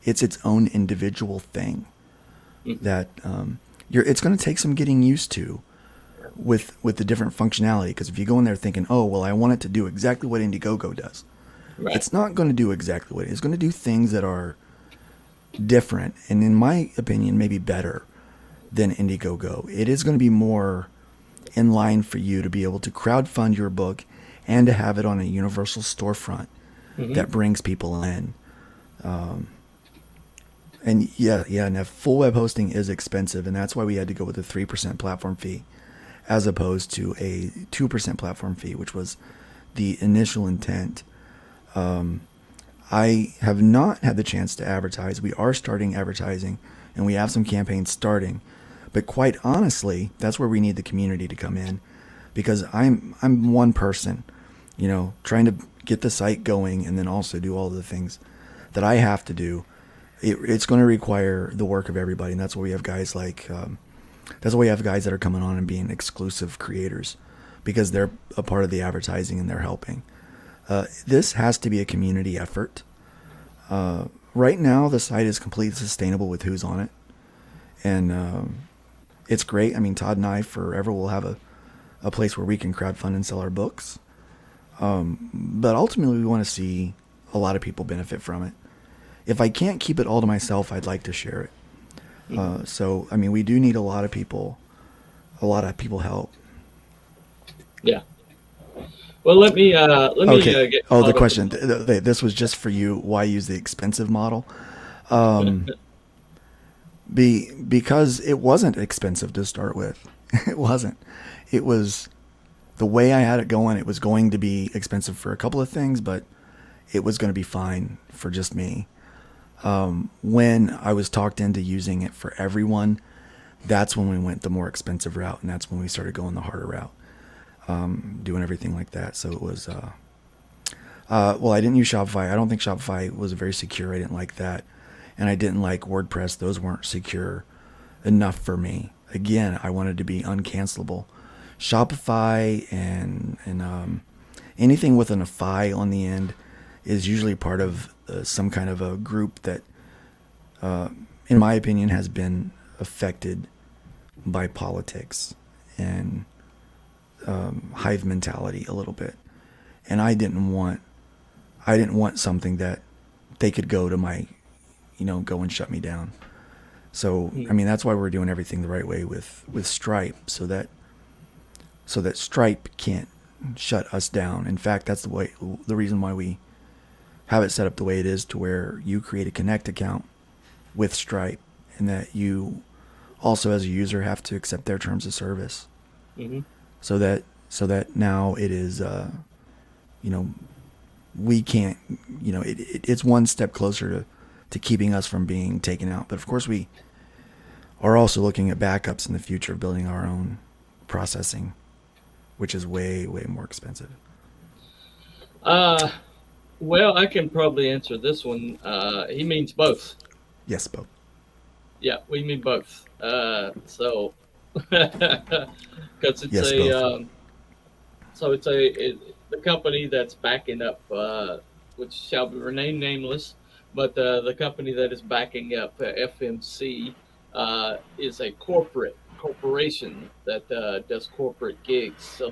[SPEAKER 6] its own individual thing. That it's going to take some getting used to with the different functionality. Because if you go in there thinking, oh well, I want it to do exactly what Indiegogo does,
[SPEAKER 1] Right.
[SPEAKER 6] it's not going to do exactly what it's going to do. Things that are different, and in my opinion, maybe better than Indiegogo. It is going to be more in line for you to be able to crowdfund your book and to have it on a universal storefront that brings people in. And and full web hosting is expensive, and that's why we had to go with a 3% platform fee as opposed to a 2% platform fee, which was the initial intent. I have not had the chance to advertise. We are starting advertising, and we have some campaigns starting. But quite honestly, that's where we need the community to come in, because I'm one person, trying to get the site going and then also do all the things that I have to do. It's going to require the work of everybody, and that's why we have guys that are coming on and being exclusive creators, because they're a part of the advertising and they're helping. This has to be a community effort. Right now, the site is completely sustainable with who's on it, and it's great. I mean, Todd and I forever will have a place where we can crowdfund and sell our books. But ultimately, we want to see a lot of people benefit from it. If I can't keep it all to myself, I'd like to share it. So, I mean, we do need a lot of people help.
[SPEAKER 1] Yeah. Well, let me
[SPEAKER 6] Okay.
[SPEAKER 1] get
[SPEAKER 6] Oh,
[SPEAKER 1] caught
[SPEAKER 6] the
[SPEAKER 1] up
[SPEAKER 6] question.
[SPEAKER 1] with-
[SPEAKER 6] This was just for you. Why use the expensive model? Because it wasn't expensive to start with. It wasn't. It was the way I had it going, it was going to be expensive for a couple of things, but it was going to be fine for just me. When I was talked into using it for everyone, that's when we went the more expensive route, and that's when we started going the harder route, doing everything like that. So it was, well, I didn't use Shopify. I don't think Shopify was very secure. I didn't like that. And I didn't like WordPress. Those weren't secure enough for me. Again, I wanted to be uncancelable. Shopify and anything with an "-fi" on the end is usually part of some kind of a group that, in my opinion, has been affected by politics and hive mentality a little bit. And I didn't want something that they could go to my, go and shut me down. So, I mean, that's why we're doing everything the right way with Stripe, so that Stripe can't shut us down. In fact, that's the reason why we have it set up the way it is, to where you create a Connect account with Stripe, and that you also, as a user, have to accept their terms of service.
[SPEAKER 1] Mm-hmm.
[SPEAKER 6] So that now it is, we can't, it's one step closer to keeping us from being taken out. But of course, we are also looking at backups in the future of building our own processing, which is way, way more expensive.
[SPEAKER 1] Well, I can probably answer this one. He means both.
[SPEAKER 6] Yes, both.
[SPEAKER 1] Yeah, we mean both. So, because it's
[SPEAKER 6] Yes, both.
[SPEAKER 1] So it's the company that's backing up, which shall be renamed nameless, but the company that is backing up FMC is a corporation that does corporate gigs. So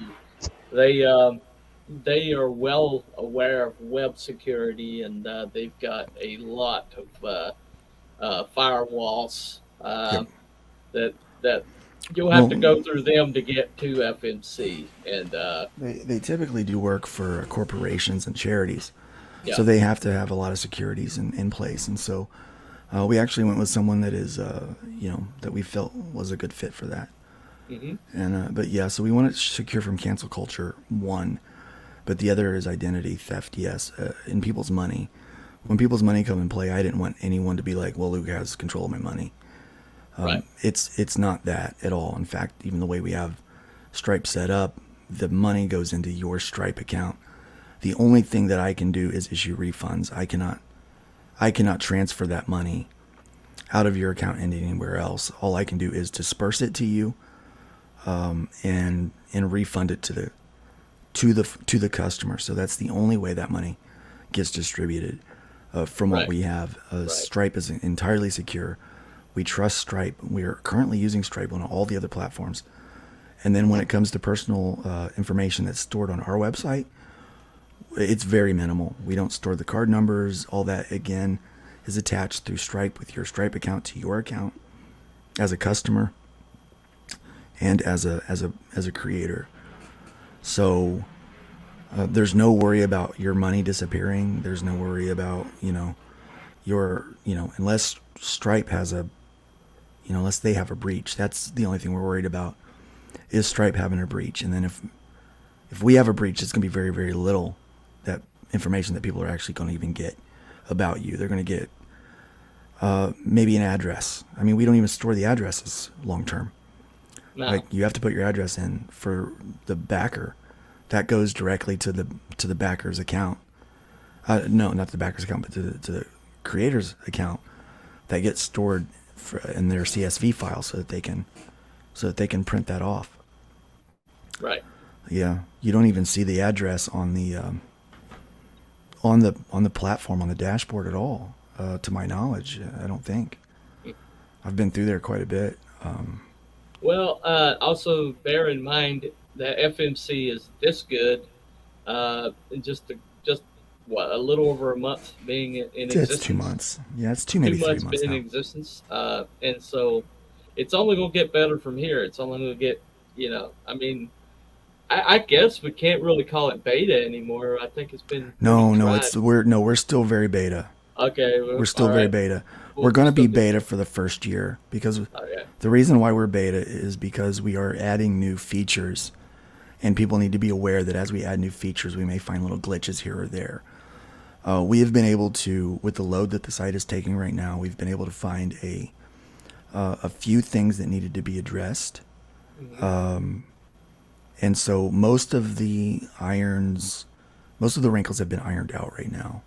[SPEAKER 1] they are well aware of web security, and they've got a lot of firewalls
[SPEAKER 6] Yep.
[SPEAKER 1] that you'll have to
[SPEAKER 6] Well,
[SPEAKER 1] go through them to get to FMC, and
[SPEAKER 6] they typically do work for corporations and charities,
[SPEAKER 1] yeah.
[SPEAKER 6] so they have to have a lot of securities in place. And so we actually went with someone that is, that we felt was a good fit for that.
[SPEAKER 1] Mm-hmm.
[SPEAKER 6] And but yeah, so we want it secure from cancel culture, one, but the other is identity theft. Yes, in people's money. When people's money come in play, I didn't want anyone to be like, well, Luke has control of my money.
[SPEAKER 1] Right.
[SPEAKER 6] It's not that at all. In fact, even the way we have Stripe set up, the money goes into your Stripe account. The only thing that I can do is issue refunds. I cannot transfer that money out of your account into anywhere else. All I can do is disperse it to you, and refund it to the customer. So that's the only way that money gets distributed. From what
[SPEAKER 1] Right.
[SPEAKER 6] we have,
[SPEAKER 1] Right.
[SPEAKER 6] Stripe is entirely secure. We trust Stripe. We are currently using Stripe on all the other platforms. And then when it comes to personal information that's stored on our website, it's very minimal. We don't store the card numbers. All that, again, is attached through Stripe with your Stripe account to your account as a customer and as a creator. So there's no worry about your money disappearing. There's no worry about, unless Stripe has unless they have a breach. That's the only thing we're worried about, is Stripe having a breach. And then if we have a breach, it's going to be very, very little that information that people are actually going to even get about you. They're going to get maybe an address. I mean, we don't even store the addresses long term.
[SPEAKER 1] No.
[SPEAKER 6] Like, you have to put your address in for the backer. That goes directly to the backer's account. No, not the backer's account, but to the creator's account. That gets stored in their CSV file so that they can print that off.
[SPEAKER 1] Right.
[SPEAKER 6] Yeah, you don't even see the address on the platform, on the dashboard at all, to my knowledge. I don't think. I've been through there quite a bit.
[SPEAKER 1] Well, also bear in mind that FMC is this good, in just what, a little over a month being in existence.
[SPEAKER 6] It's 2 months. Yeah, it's maybe 3
[SPEAKER 1] months
[SPEAKER 6] months
[SPEAKER 1] been in
[SPEAKER 6] now.
[SPEAKER 1] existence, and so it's only going to get better from here. It's only going to get, I mean, I guess we can't really call it beta anymore. I think it's been
[SPEAKER 6] No,
[SPEAKER 1] tried.
[SPEAKER 6] we're still very beta.
[SPEAKER 1] Okay,
[SPEAKER 6] We're still
[SPEAKER 1] all
[SPEAKER 6] very
[SPEAKER 1] right.
[SPEAKER 6] beta.
[SPEAKER 1] Well,
[SPEAKER 6] We're going to
[SPEAKER 1] still
[SPEAKER 6] be
[SPEAKER 1] good.
[SPEAKER 6] beta for the first year, because
[SPEAKER 1] Okay.
[SPEAKER 6] the reason why we're beta is because we are adding new features and people need to be aware that as we add new features, we may find little glitches here or there. We have been able to, with the load that the site is taking right now, we've been able to find a few things that needed to be addressed. And so most of the wrinkles have been ironed out right now.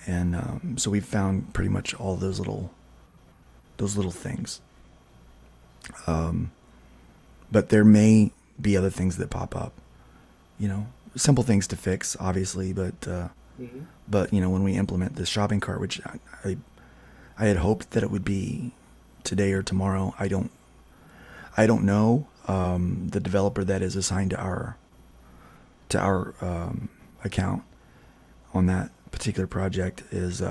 [SPEAKER 6] And so we've found pretty much all those little things. But there may be other things that pop up, simple things to fix, obviously, but when we implement this shopping cart, which I had hoped that it would be today or tomorrow. I don't know. The developer that is assigned to our account on that particular project is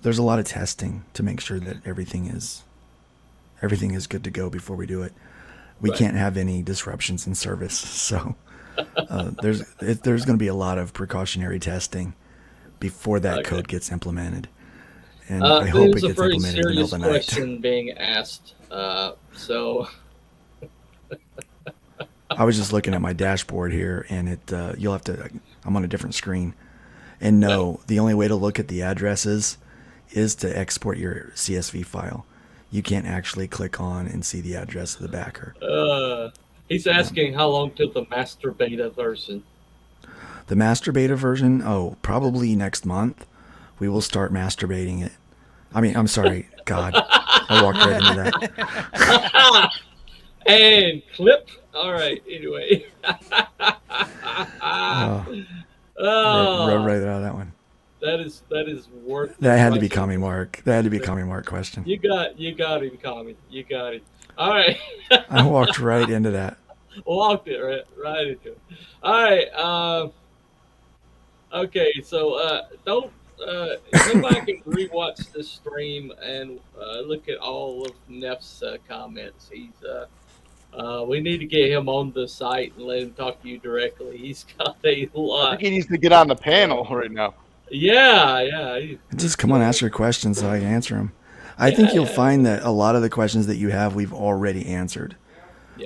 [SPEAKER 6] there's a lot of testing to make sure that everything is good to go before we do it. We can't have any disruptions in service, so there's going to be a lot of precautionary testing before that code gets implemented. And I hope it gets implemented in the middle of the night.
[SPEAKER 1] There's a very serious question being asked. So
[SPEAKER 6] I was just looking at my dashboard here, and you'll have to. I'm on a different screen, and no, the only way to look at the addresses is to export your CSV file. You can't actually click on and see the address of the backer.
[SPEAKER 1] He's asking how long till the master beta version.
[SPEAKER 6] The master beta version? Oh, probably next month. We will start masturbating it. I mean, I'm sorry, God, I walked right into that.
[SPEAKER 1] And clip. All right. Anyway.
[SPEAKER 6] Rub right out of that one.
[SPEAKER 1] That is worth.
[SPEAKER 6] That had to be Commie Mark. That had to be a Commie Mark question.
[SPEAKER 1] You got him, Commie. You got it. All right.
[SPEAKER 6] I walked right into that.
[SPEAKER 1] Walked it right into it. All right. Okay. So don't go back and rewatch this stream and look at all of Neff's comments. He's we need to get him on the site and let him talk to you directly. He's got a lot.
[SPEAKER 3] I think he needs to get on the panel right now.
[SPEAKER 1] Yeah.
[SPEAKER 6] Just come on, ask your questions so I can answer them. I think you'll find that a lot of the questions that you have, we've already answered,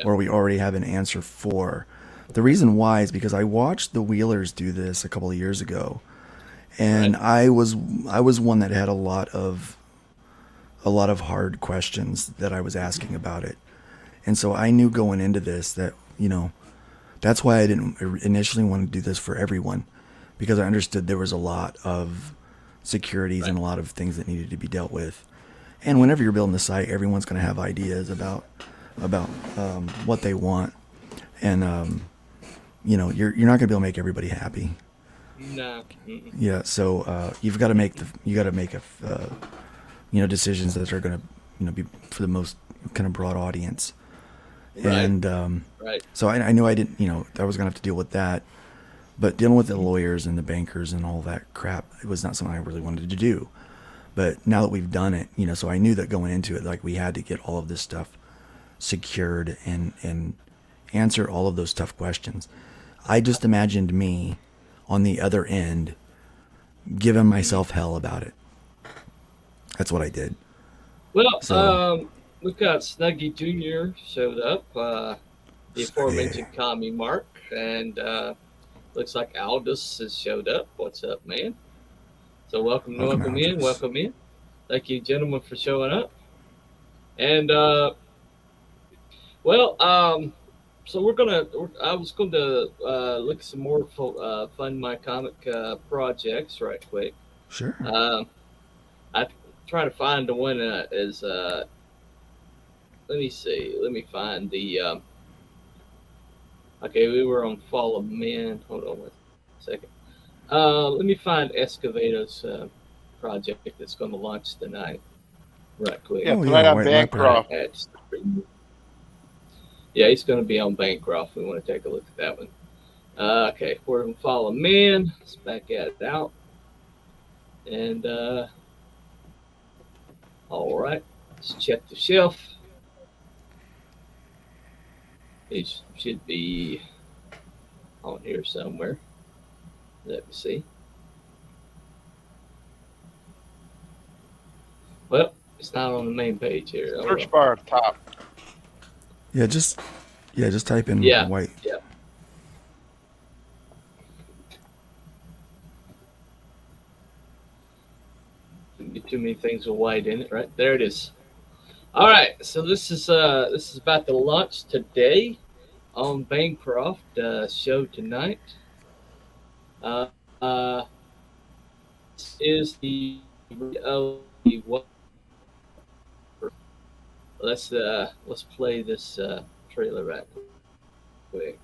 [SPEAKER 6] or we already have an answer for. The reason why is because I watched the Wheelers do this a couple of years ago, and I was one that had a lot of hard questions that I was asking about it, and so I knew going into this that that's why I didn't initially want to do this for everyone, because I understood there was a lot of securities and a lot of things that needed to be dealt with. And whenever you're building the site, everyone's going to have ideas about what they want, and you're not going to be able to make everybody happy.
[SPEAKER 1] No.
[SPEAKER 6] Yeah, so you've got to make decisions that are going to be for the most kind of broad audience. And so I knew I didn't, I was going to have to deal with that. But dealing with the lawyers and the bankers and all that crap, it was not something I really wanted to do. But now that we've done it, so I knew that going into it, like we had to get all of this stuff secured and answer all of those tough questions. I just imagined me on the other end giving myself hell about it. That's what I did.
[SPEAKER 1] Well, we've got Snuggy Jr. showed up, the aforementioned Commie Mark, and looks like Aldous has showed up. What's up, man? So welcome in. Thank you, gentlemen, for showing up. And so I was going to look at some more Fund My Comic projects right quick.
[SPEAKER 6] Sure.
[SPEAKER 1] I try to find the one that is. Let me see. Let me find the. Okay, we were on Fall of Men. Hold on 1 second. Let me find Escovedo's project that's going to launch tonight. Right quick.
[SPEAKER 3] Yeah, tonight on
[SPEAKER 6] White
[SPEAKER 3] Bancroft.
[SPEAKER 1] Yeah, he's going to be on Bancroft. We want to take a look at that one. Okay, we're on Fall of Men. Let's back at it out. And all right, let's check the shelf. It should be on here somewhere. Let me see. Well, it's not on the main page here.
[SPEAKER 3] Search bar up top.
[SPEAKER 6] Yeah, just Yeah, just type in
[SPEAKER 1] Yeah.
[SPEAKER 6] white.
[SPEAKER 1] Yeah. Shouldn't be too many things with white in it, right? There it is. All right, so this is about the launch today on Bancroft show tonight. Uh, uh, this is the let's play this trailer right quick.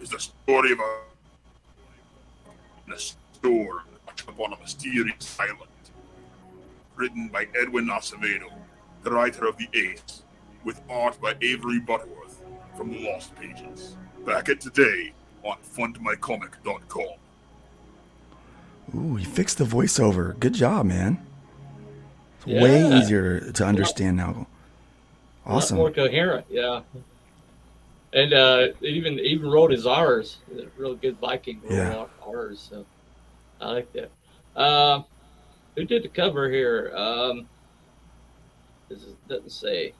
[SPEAKER 7] Is the story of a in a storm upon a mysterious island. Written by Edwin Acevedo, the writer of The Ace, with art by Avery Butterworth from The Lost Pages. Back at today on fundmycomic.com.
[SPEAKER 6] Ooh, he fixed the voiceover. Good job, man. It's
[SPEAKER 1] Yeah.
[SPEAKER 6] way easier to understand now.
[SPEAKER 1] A lot
[SPEAKER 6] Awesome.
[SPEAKER 1] more coherent, yeah. And it even wrote his R's, real good Viking
[SPEAKER 6] Yeah.
[SPEAKER 1] R's. So I like that. Who did the cover here? This doesn't say.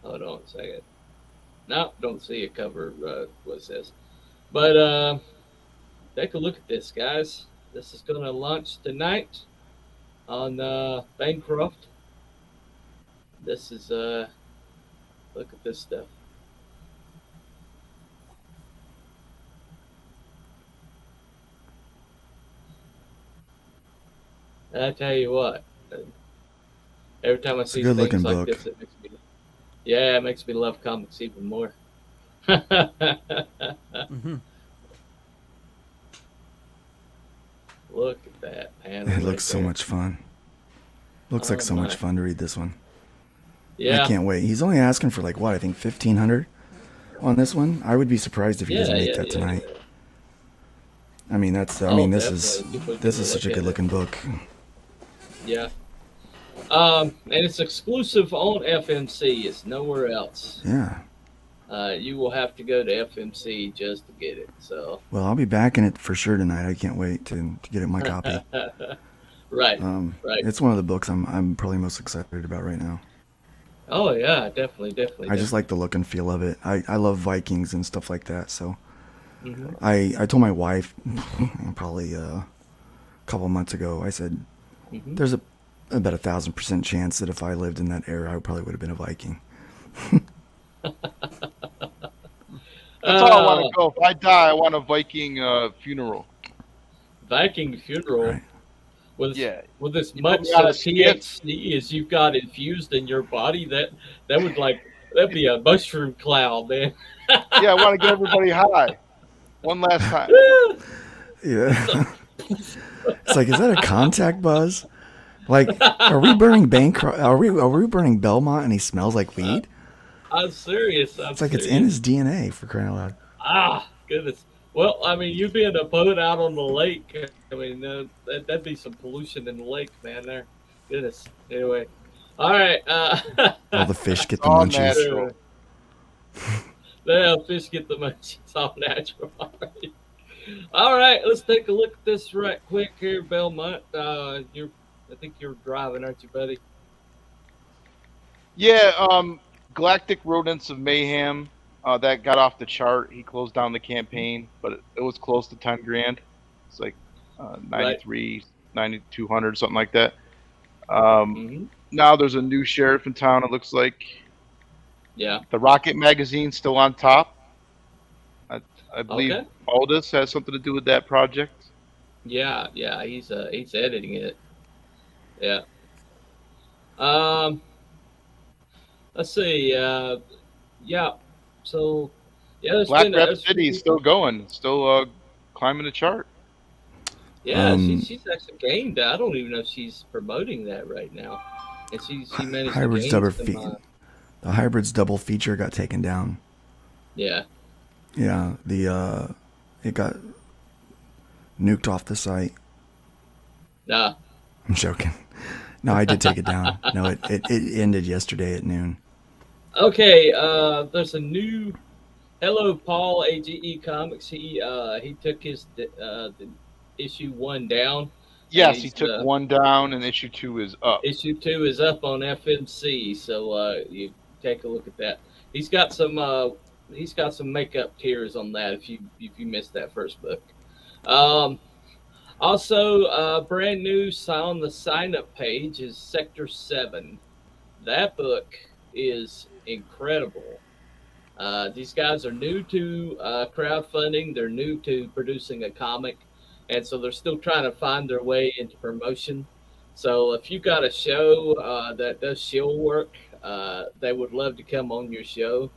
[SPEAKER 1] Hold on a second. No, don't see a cover. What it says, but take a look at this, guys. This is going to launch tonight on Bancroft. This is look at this stuff. I tell you what, every time I
[SPEAKER 6] It's a
[SPEAKER 1] see
[SPEAKER 6] good
[SPEAKER 1] things
[SPEAKER 6] looking
[SPEAKER 1] like
[SPEAKER 6] book.
[SPEAKER 1] this, it makes me love comics even more.
[SPEAKER 2] Mm-hmm.
[SPEAKER 1] Look at that panel.
[SPEAKER 6] It
[SPEAKER 1] right
[SPEAKER 6] looks so
[SPEAKER 1] there.
[SPEAKER 6] much fun. Looks like
[SPEAKER 1] Oh,
[SPEAKER 6] so
[SPEAKER 1] my.
[SPEAKER 6] much fun to read this one.
[SPEAKER 1] Yeah,
[SPEAKER 6] I can't wait. He's only asking for like what, I think 1,500 on this one. I would be surprised if he doesn't make that tonight. I mean, that's. I mean, this is
[SPEAKER 1] definitely.
[SPEAKER 6] this is such a
[SPEAKER 1] Look at
[SPEAKER 6] good looking book.
[SPEAKER 1] Yeah. And it's exclusive on FMC. It's nowhere else.
[SPEAKER 6] Yeah.
[SPEAKER 1] You will have to go to FMC just to get it. So.
[SPEAKER 6] Well, I'll be backing it for sure tonight. I can't wait to get it my copy.
[SPEAKER 1] Right. Right.
[SPEAKER 6] It's one of the books I'm probably most excited about right now.
[SPEAKER 1] Oh yeah, definitely.
[SPEAKER 6] I just like the look and feel of it. I love Vikings and stuff like that. So
[SPEAKER 1] Mhm.
[SPEAKER 6] I told my wife probably a couple months ago. I said
[SPEAKER 1] Mhm.
[SPEAKER 6] there's about 1,000% chance that if I lived in that era, I probably would have been a Viking.
[SPEAKER 3] That's all I want to go. If I die, I want a Viking funeral.
[SPEAKER 1] Viking funeral.
[SPEAKER 6] Right.
[SPEAKER 1] With with as
[SPEAKER 3] You
[SPEAKER 1] much
[SPEAKER 3] put me on a stick.
[SPEAKER 1] THC as you've got infused in your body, that'd be a mushroom cloud, man.
[SPEAKER 3] Yeah, I want to get everybody high. One last time.
[SPEAKER 6] Yeah. It's like, is that a contact buzz? Like, are we burning Bancroft? Are we burning Belmont and he smells like weed?
[SPEAKER 1] I'm serious.
[SPEAKER 6] It's like it's in his DNA, for crying out loud.
[SPEAKER 1] Ah, goodness. Well, I mean, you being a boat out on the lake, I mean, that'd be some pollution in the lake, man. There, goodness. Anyway, all right.
[SPEAKER 6] All the fish get the
[SPEAKER 3] all
[SPEAKER 6] munchies.
[SPEAKER 3] natural.
[SPEAKER 1] The fish get the munchies. All natural. All right, let's take a look at this right quick here, Belmont. I think you're driving, aren't you, buddy?
[SPEAKER 3] Yeah, Galactic Rodents of Mayhem. That got off the chart. He closed down the campaign, but it was close to 10 grand. It's like 93, 9,200, something like that.
[SPEAKER 1] Mm-hmm.
[SPEAKER 3] Now there's a new sheriff in town, it looks like.
[SPEAKER 1] Yeah.
[SPEAKER 3] The Rocket magazine's still on top. I believe
[SPEAKER 1] Okay.
[SPEAKER 3] Aldous has something to do with that project.
[SPEAKER 1] Yeah. He's editing it. Yeah. Let's see. Yeah. So, yeah.
[SPEAKER 3] Black Rep City is still going, still climbing the chart.
[SPEAKER 1] Yeah, she's actually gained. I don't even know if she's promoting that right now, and she managed
[SPEAKER 6] Hybrids
[SPEAKER 1] to gain
[SPEAKER 6] double
[SPEAKER 1] some.
[SPEAKER 6] The Hybrids double feature got taken down.
[SPEAKER 1] Yeah.
[SPEAKER 6] Yeah, it got nuked off the site.
[SPEAKER 1] Nah.
[SPEAKER 6] I'm joking. No, I did take it down. No, it ended yesterday at noon.
[SPEAKER 1] Okay. There's a new Hello, Paul, AGE Comics. He took his the issue 1 down, and
[SPEAKER 3] Yes, he
[SPEAKER 1] he's
[SPEAKER 3] took one down, and issue 2 is up.
[SPEAKER 1] issue 2 is up on FMC. So you take a look at that. He's got some makeup tears on that if you missed that first book. Um, Also, brand new on the sign up page is Sector 7. That book is incredible. These guys are new to crowdfunding, they're new to producing a comic, and so they're still trying to find their way into promotion. So, if you got a show that does shield work, they would love to come on your show.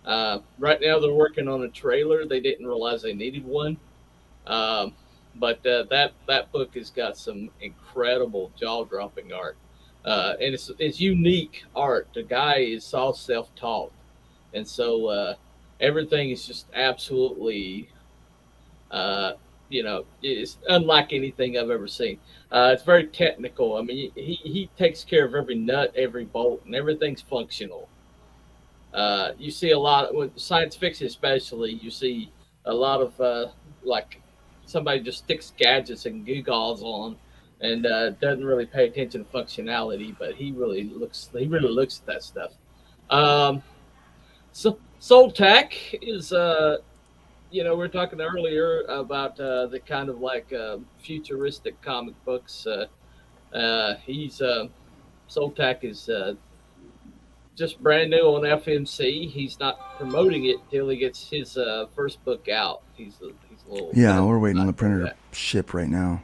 [SPEAKER 1] Right now, they're working on a trailer. They didn't realize they needed one. Um, but that book has got some incredible jaw dropping art, and it's unique art. The guy is all self taught, and so everything is just absolutely uh, it's unlike anything I've ever seen. It's very technical. I mean, he takes care of every nut, every bolt, and everything's functional. You see a lot with science fiction, especially. You see a lot of like somebody just sticks gadgets and gewgaws on, and doesn't really pay attention to functionality. But he really looks at that stuff. Um, so Soul Tech is we were talking earlier about the kind of like futuristic comic books. He's Soul Tech is just brand new on FMC. He's not promoting it till he gets his first book out. He's a little
[SPEAKER 6] Yeah, we're waiting on the printer
[SPEAKER 1] that.
[SPEAKER 6] to ship right now.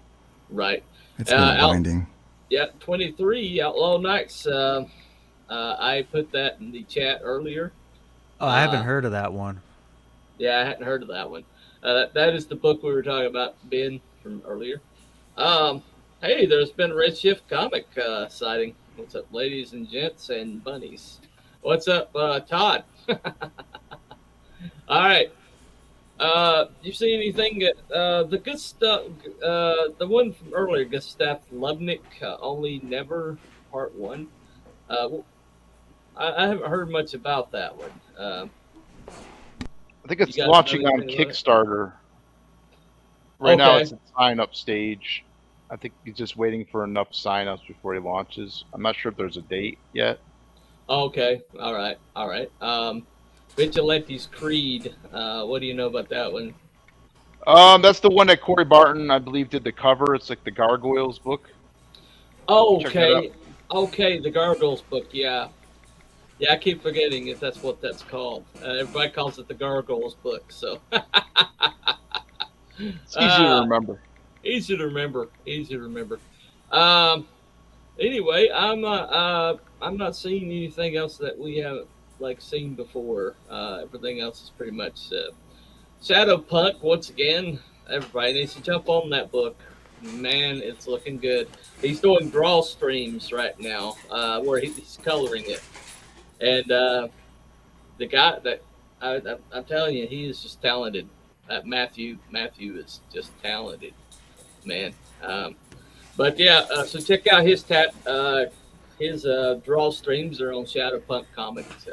[SPEAKER 1] Right.
[SPEAKER 6] It's been a
[SPEAKER 1] Out,
[SPEAKER 6] binding.
[SPEAKER 1] yeah, 23 Outlaw Nights. I put that in the chat earlier.
[SPEAKER 2] Oh, I haven't heard of that one.
[SPEAKER 1] Yeah, I hadn't heard of that one. That is the book we were talking about, Ben, from earlier. Hey, there's been a Redshift comic sighting. What's up, ladies and gents and bunnies? What's up, Todd? All right. You see anything? The good stuff. The one from earlier, Gustav Lubnik, Only Never, Part 1. I haven't heard much about that one.
[SPEAKER 3] I think it's
[SPEAKER 1] You guys
[SPEAKER 3] launching
[SPEAKER 1] know
[SPEAKER 3] on
[SPEAKER 1] anything about it?
[SPEAKER 3] Kickstarter. Right now,
[SPEAKER 1] Okay.
[SPEAKER 3] it's at sign-up stage. I think he's just waiting for enough sign-ups before he launches. I'm not sure if there's a date yet.
[SPEAKER 1] Okay. All right. All right. Vigilante's Creed. What do you know about that one?
[SPEAKER 3] That's the one that Corey Barton, I believe, did the cover. It's like the Gargoyles book.
[SPEAKER 1] Oh,
[SPEAKER 3] Check that
[SPEAKER 1] okay. Okay, the Gargoyles book. Yeah. Yeah, I keep forgetting if that's what that's called. Everybody calls it the Gargoyles book. So
[SPEAKER 3] It's easy to remember.
[SPEAKER 1] easy to remember. Easy to remember. Um. Anyway, I'm not seeing anything else that we haven't like seen before. Everything else is pretty much Shadow Punk. Once again, everybody needs to jump on that book. Man, it's looking good. He's doing draw streams right now, where he's coloring it, and the guy that I'm telling you, he is just talented. Matthew is just talented, man. But yeah, so check out his his draw streams are on Shadowpunk Comics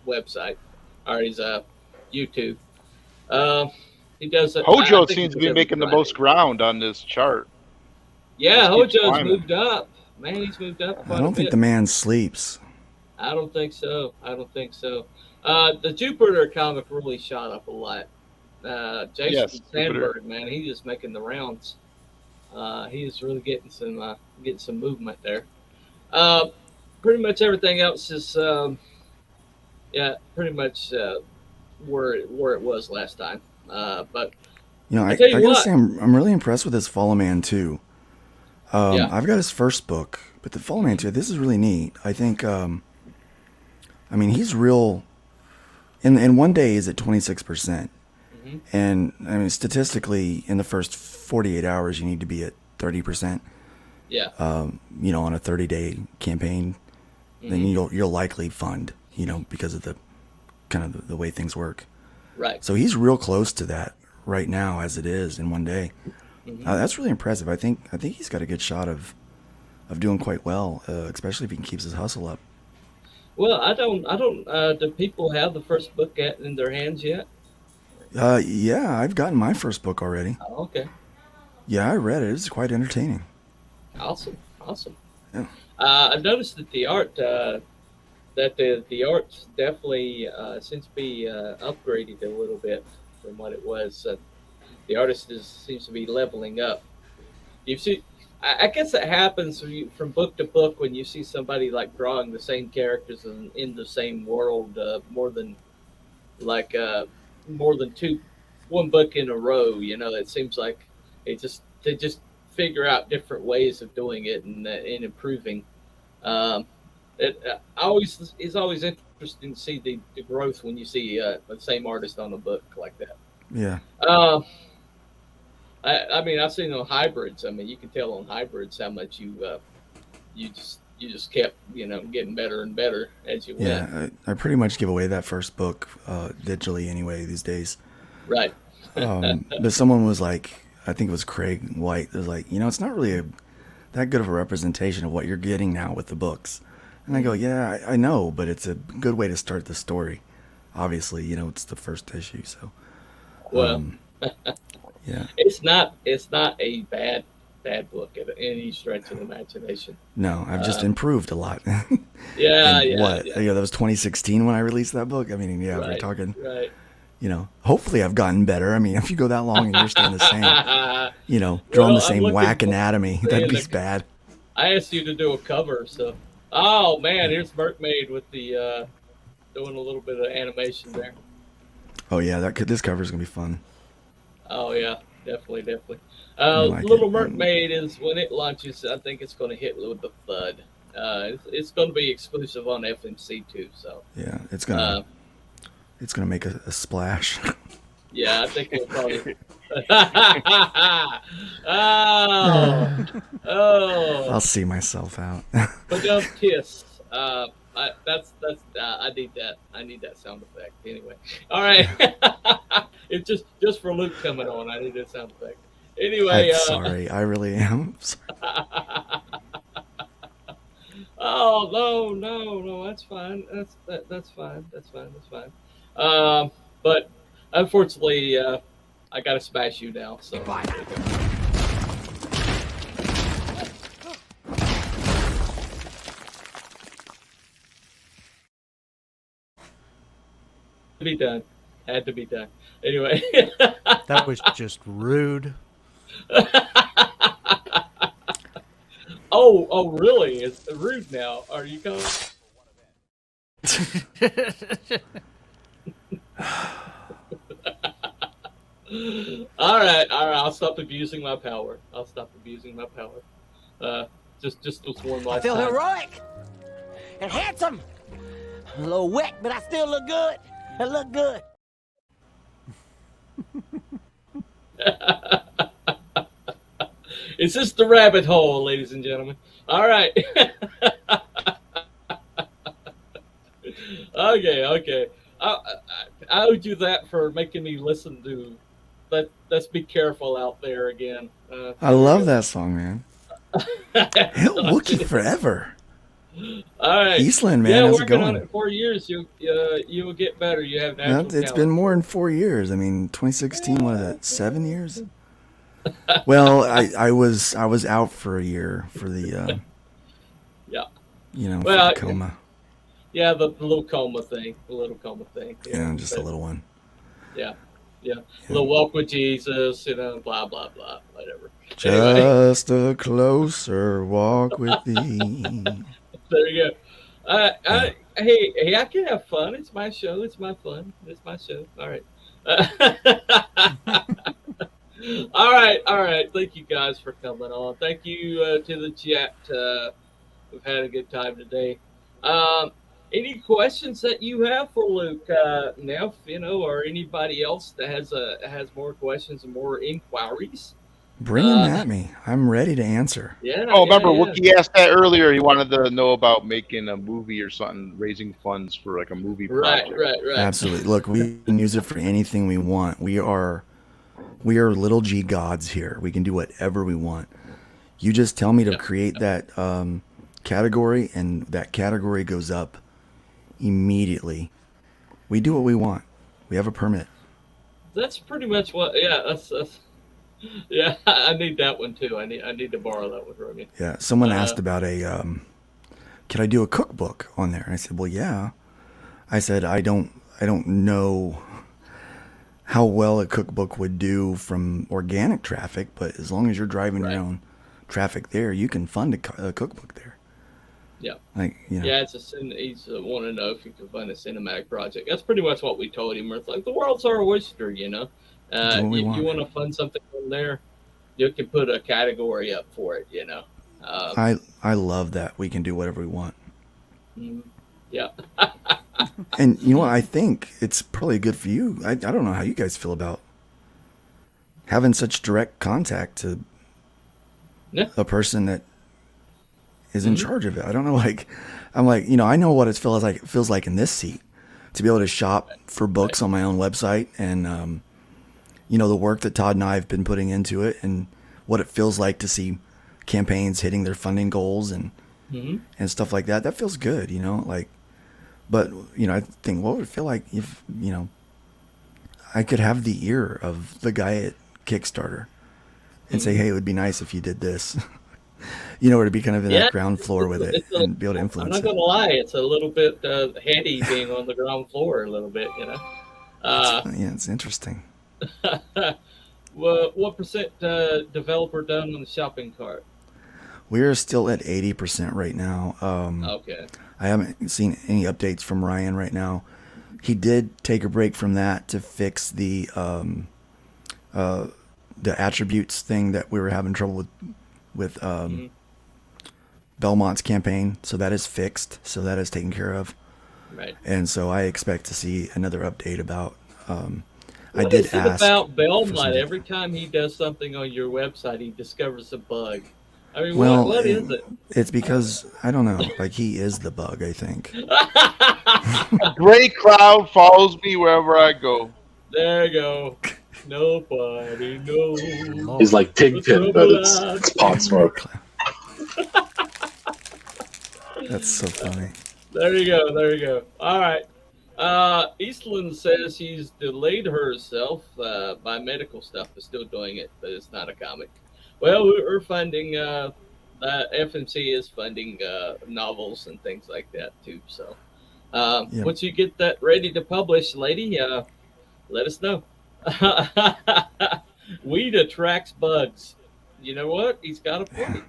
[SPEAKER 1] website or his YouTube. He does. I
[SPEAKER 3] Hojo
[SPEAKER 1] think he
[SPEAKER 3] seems to
[SPEAKER 1] does
[SPEAKER 3] be
[SPEAKER 1] every
[SPEAKER 3] making the
[SPEAKER 1] Friday.
[SPEAKER 3] most ground on this chart.
[SPEAKER 1] Yeah,
[SPEAKER 3] Just keeps
[SPEAKER 1] Hojo's
[SPEAKER 3] climbing.
[SPEAKER 1] moved up. Man, he's moved up quite
[SPEAKER 6] I don't
[SPEAKER 1] a
[SPEAKER 6] think
[SPEAKER 1] bit.
[SPEAKER 6] the man sleeps.
[SPEAKER 1] I don't think so. I don't think so. The Jupiter comic really shot up a lot. Jason
[SPEAKER 3] Yes, Jupiter.
[SPEAKER 1] Sandberg, man, he's just making the rounds. He is really getting some movement there. Pretty much everything else is pretty much where it was last time. But
[SPEAKER 6] You know,
[SPEAKER 1] I
[SPEAKER 6] I
[SPEAKER 1] tell you
[SPEAKER 6] gotta
[SPEAKER 1] what.
[SPEAKER 6] say, I'm really impressed with this Follow Man too.
[SPEAKER 1] Yeah.
[SPEAKER 6] I've got his first book, but the Follow Man too. This is really neat. I think. I mean, he's real. In one day, he's at 26%,
[SPEAKER 1] Mhm.
[SPEAKER 6] and I mean, statistically, in the first 48 hours, you need to be at 30%.
[SPEAKER 1] Yeah.
[SPEAKER 6] You know, on a 30-day campaign, then
[SPEAKER 1] Mhm.
[SPEAKER 6] you'll likely fund. You know, because of the kind of the way things work.
[SPEAKER 1] Right.
[SPEAKER 6] So he's real close to that right now, as it is in one day.
[SPEAKER 1] Mhm.
[SPEAKER 6] That's really impressive. I think he's got a good shot of doing quite well, especially if he keeps his hustle up.
[SPEAKER 1] Well, I don't. Do people have the first book in their hands yet?
[SPEAKER 6] Yeah, I've gotten my first book already.
[SPEAKER 1] Oh, okay.
[SPEAKER 6] Yeah, I read it. It's quite entertaining.
[SPEAKER 1] Awesome. Awesome.
[SPEAKER 6] Yeah.
[SPEAKER 1] I've noticed that the art definitely seems to be upgraded a little bit from what it was. The artist seems to be leveling up. You see, I guess it happens from book to book when you see somebody like drawing the same characters in the same world like uh, more than one book in a row. You know, it seems like they just figure out different ways of doing it and improving. Um, it's always interesting to see the growth when you see the same artist on a book like that.
[SPEAKER 6] Yeah.
[SPEAKER 1] Um, I mean, I've seen on hybrids. I mean, you can tell on hybrids how much you just kept getting better and better as you went.
[SPEAKER 6] Yeah, I pretty much give away that first book digitally anyway these days.
[SPEAKER 1] Right.
[SPEAKER 6] But someone was like, I think it was Craig White, was like, it's not really that good of a representation of what you're getting now with the books. And I go, yeah, I know, but it's a good way to start the story. Obviously, it's the first issue, so.
[SPEAKER 1] Well,
[SPEAKER 6] yeah.
[SPEAKER 1] It's not a bad book at any stretch of the imagination.
[SPEAKER 6] No, I've just improved a lot.
[SPEAKER 1] Yeah,
[SPEAKER 6] and
[SPEAKER 1] yeah,
[SPEAKER 6] what?
[SPEAKER 1] yeah.
[SPEAKER 6] Yeah, that was 2016 when I released that book. I mean, yeah, we're
[SPEAKER 1] Right,
[SPEAKER 6] talking.
[SPEAKER 1] right.
[SPEAKER 6] Hopefully I've gotten better. I mean, if you go that long and you're staying the same, drawing
[SPEAKER 1] Well,
[SPEAKER 6] the same
[SPEAKER 1] I'm
[SPEAKER 6] whack
[SPEAKER 1] looking
[SPEAKER 6] anatomy, that'd be bad.
[SPEAKER 1] I asked you to do a cover, so. Oh man, here's Merkmaid with the doing a little bit of animation there.
[SPEAKER 6] Oh yeah, this cover is gonna be fun.
[SPEAKER 1] Oh yeah, definitely.
[SPEAKER 6] like
[SPEAKER 1] Little
[SPEAKER 6] it.
[SPEAKER 1] Merkmaid is when it launches. I think it's going to hit with the thud. It's going to be exclusive on FMC too. So
[SPEAKER 6] yeah, it's gonna make a splash.
[SPEAKER 1] yeah, I think it'll probably. oh,
[SPEAKER 6] I'll see myself out.
[SPEAKER 1] but don't kiss. I need that. I need that sound effect. Anyway, all right. It's just for Luke coming on. I need that sound effect. Anyway,
[SPEAKER 6] I'm sorry, I really am.
[SPEAKER 1] Oh no, that's fine. That's fine. That's fine. But unfortunately, I gotta smash you now. So. Be done. Had to be done. Anyway.
[SPEAKER 2] That was just rude.
[SPEAKER 1] Oh, really? It's rude now. Are you going? All right. I'll stop abusing my power. Just this one last
[SPEAKER 5] I feel
[SPEAKER 1] time.
[SPEAKER 5] heroic and handsome. A little wet, but I still look good. I look good.
[SPEAKER 1] It's just the rabbit hole, ladies and gentlemen. All right. Okay. I owed you that for making me listen to. Let's be careful out there again.
[SPEAKER 6] I love that song, man. Hell, Wookiee forever.
[SPEAKER 1] All right,
[SPEAKER 6] Eastland, man,
[SPEAKER 1] yeah,
[SPEAKER 6] how's it
[SPEAKER 1] working
[SPEAKER 6] going?
[SPEAKER 1] on it 4 years, you will get better. You have natural
[SPEAKER 6] It's
[SPEAKER 1] talent.
[SPEAKER 6] been more than 4 years. I mean, 2016. What is that? 7 years? Well, I was out for a year for the
[SPEAKER 1] Yeah.
[SPEAKER 6] for the coma.
[SPEAKER 1] Yeah, the little coma thing.
[SPEAKER 6] Yeah, just a little one.
[SPEAKER 1] Yeah. The walk with Jesus, blah blah blah, whatever.
[SPEAKER 6] Just a closer walk with thee.
[SPEAKER 1] There you go. Hey, I can have fun. It's my show. It's my fun. It's my show. All right. All right. Thank you guys for coming on. Thank you to the chat. We've had a good time today. Any questions that you have for Luke, Neff, or anybody else that has more questions and more inquiries?
[SPEAKER 6] Bring them at me. I'm ready to answer.
[SPEAKER 1] Yeah.
[SPEAKER 3] Oh, remember,
[SPEAKER 1] yeah.
[SPEAKER 3] Wookie asked that earlier. He wanted to know about making a movie or something, raising funds for like a movie project.
[SPEAKER 1] Right.
[SPEAKER 6] Absolutely. Look, we can use it for anything we want. We are little G gods here. We can do whatever we want. You just tell me to create that category, and that category goes up immediately. We do what we want. We have a permit.
[SPEAKER 1] that's pretty much what. Yeah, that's yeah. I need that one too. I need to borrow that one from you.
[SPEAKER 6] Yeah, someone
[SPEAKER 1] Uh,
[SPEAKER 6] asked about could I do a cookbook on there? And I said, well, yeah. I said, I don't know how well a cookbook would do from organic traffic, but as long as you're driving your
[SPEAKER 1] right.
[SPEAKER 6] own traffic there, you can fund a cookbook there.
[SPEAKER 1] Yeah.
[SPEAKER 6] Like,
[SPEAKER 1] Yeah, he's want to know if you can fund a cinematic project. That's pretty much what we told him. It's like the world's our oyster, you know.
[SPEAKER 6] do what we
[SPEAKER 1] You
[SPEAKER 6] want.
[SPEAKER 1] want to fund something on there, you can put a category up for it, you know.
[SPEAKER 6] I love that we can do whatever we want.
[SPEAKER 1] Mm, yeah.
[SPEAKER 6] And you know what? I think it's probably good for you. I don't know how you guys feel about having such direct contact to
[SPEAKER 1] Yeah.
[SPEAKER 6] a person that is in charge of it. I don't know. I'm like, I know what it feels like in this seat to be able to shop for books on my own website, and the work that Todd and I have been putting into it, and what it feels like to see campaigns hitting their funding goals and stuff like that. That feels good, But I think, what would it feel like if I could have the ear of the guy at Kickstarter and say, hey, it would be nice if you did this. Or to be kind of in that ground floor with it and be able to
[SPEAKER 1] I'm
[SPEAKER 6] influence
[SPEAKER 1] not
[SPEAKER 6] it.
[SPEAKER 1] gonna lie, it's a little bit heady being on the ground floor a little bit,
[SPEAKER 6] It's interesting.
[SPEAKER 1] Well, what percent developer done on the shopping cart?
[SPEAKER 6] We're still at 80% right now.
[SPEAKER 1] Okay.
[SPEAKER 6] I haven't seen any updates from Ryan right now. He did take a break from that to fix the attributes thing that we were having trouble with Belmont's campaign. So that is fixed. So that is taken care of.
[SPEAKER 1] Right.
[SPEAKER 6] And so I expect to see another update about. I
[SPEAKER 1] What
[SPEAKER 6] did
[SPEAKER 1] is it
[SPEAKER 6] ask
[SPEAKER 1] about Belmont?
[SPEAKER 6] some-
[SPEAKER 1] Every time he does something on your website, he discovers a bug. I mean,
[SPEAKER 6] Well,
[SPEAKER 1] what is it?
[SPEAKER 6] It's because I don't know. Like, he is the bug, I think.
[SPEAKER 3] A gray cloud follows me wherever I go.
[SPEAKER 1] There you go. Nobody knows.
[SPEAKER 4] He's like Pigpen, but it's pot smoke.
[SPEAKER 6] That's so funny.
[SPEAKER 1] There you go. There you go. All right. Eastland says she's delayed herself by medical stuff, but still doing it, but it's not a comic. Well, we're funding. FMC is funding novels and things like that too. So,
[SPEAKER 6] Yep.
[SPEAKER 1] once you get that ready to publish, lady, let us know. Weed attracts bugs. You know what? He's got a point.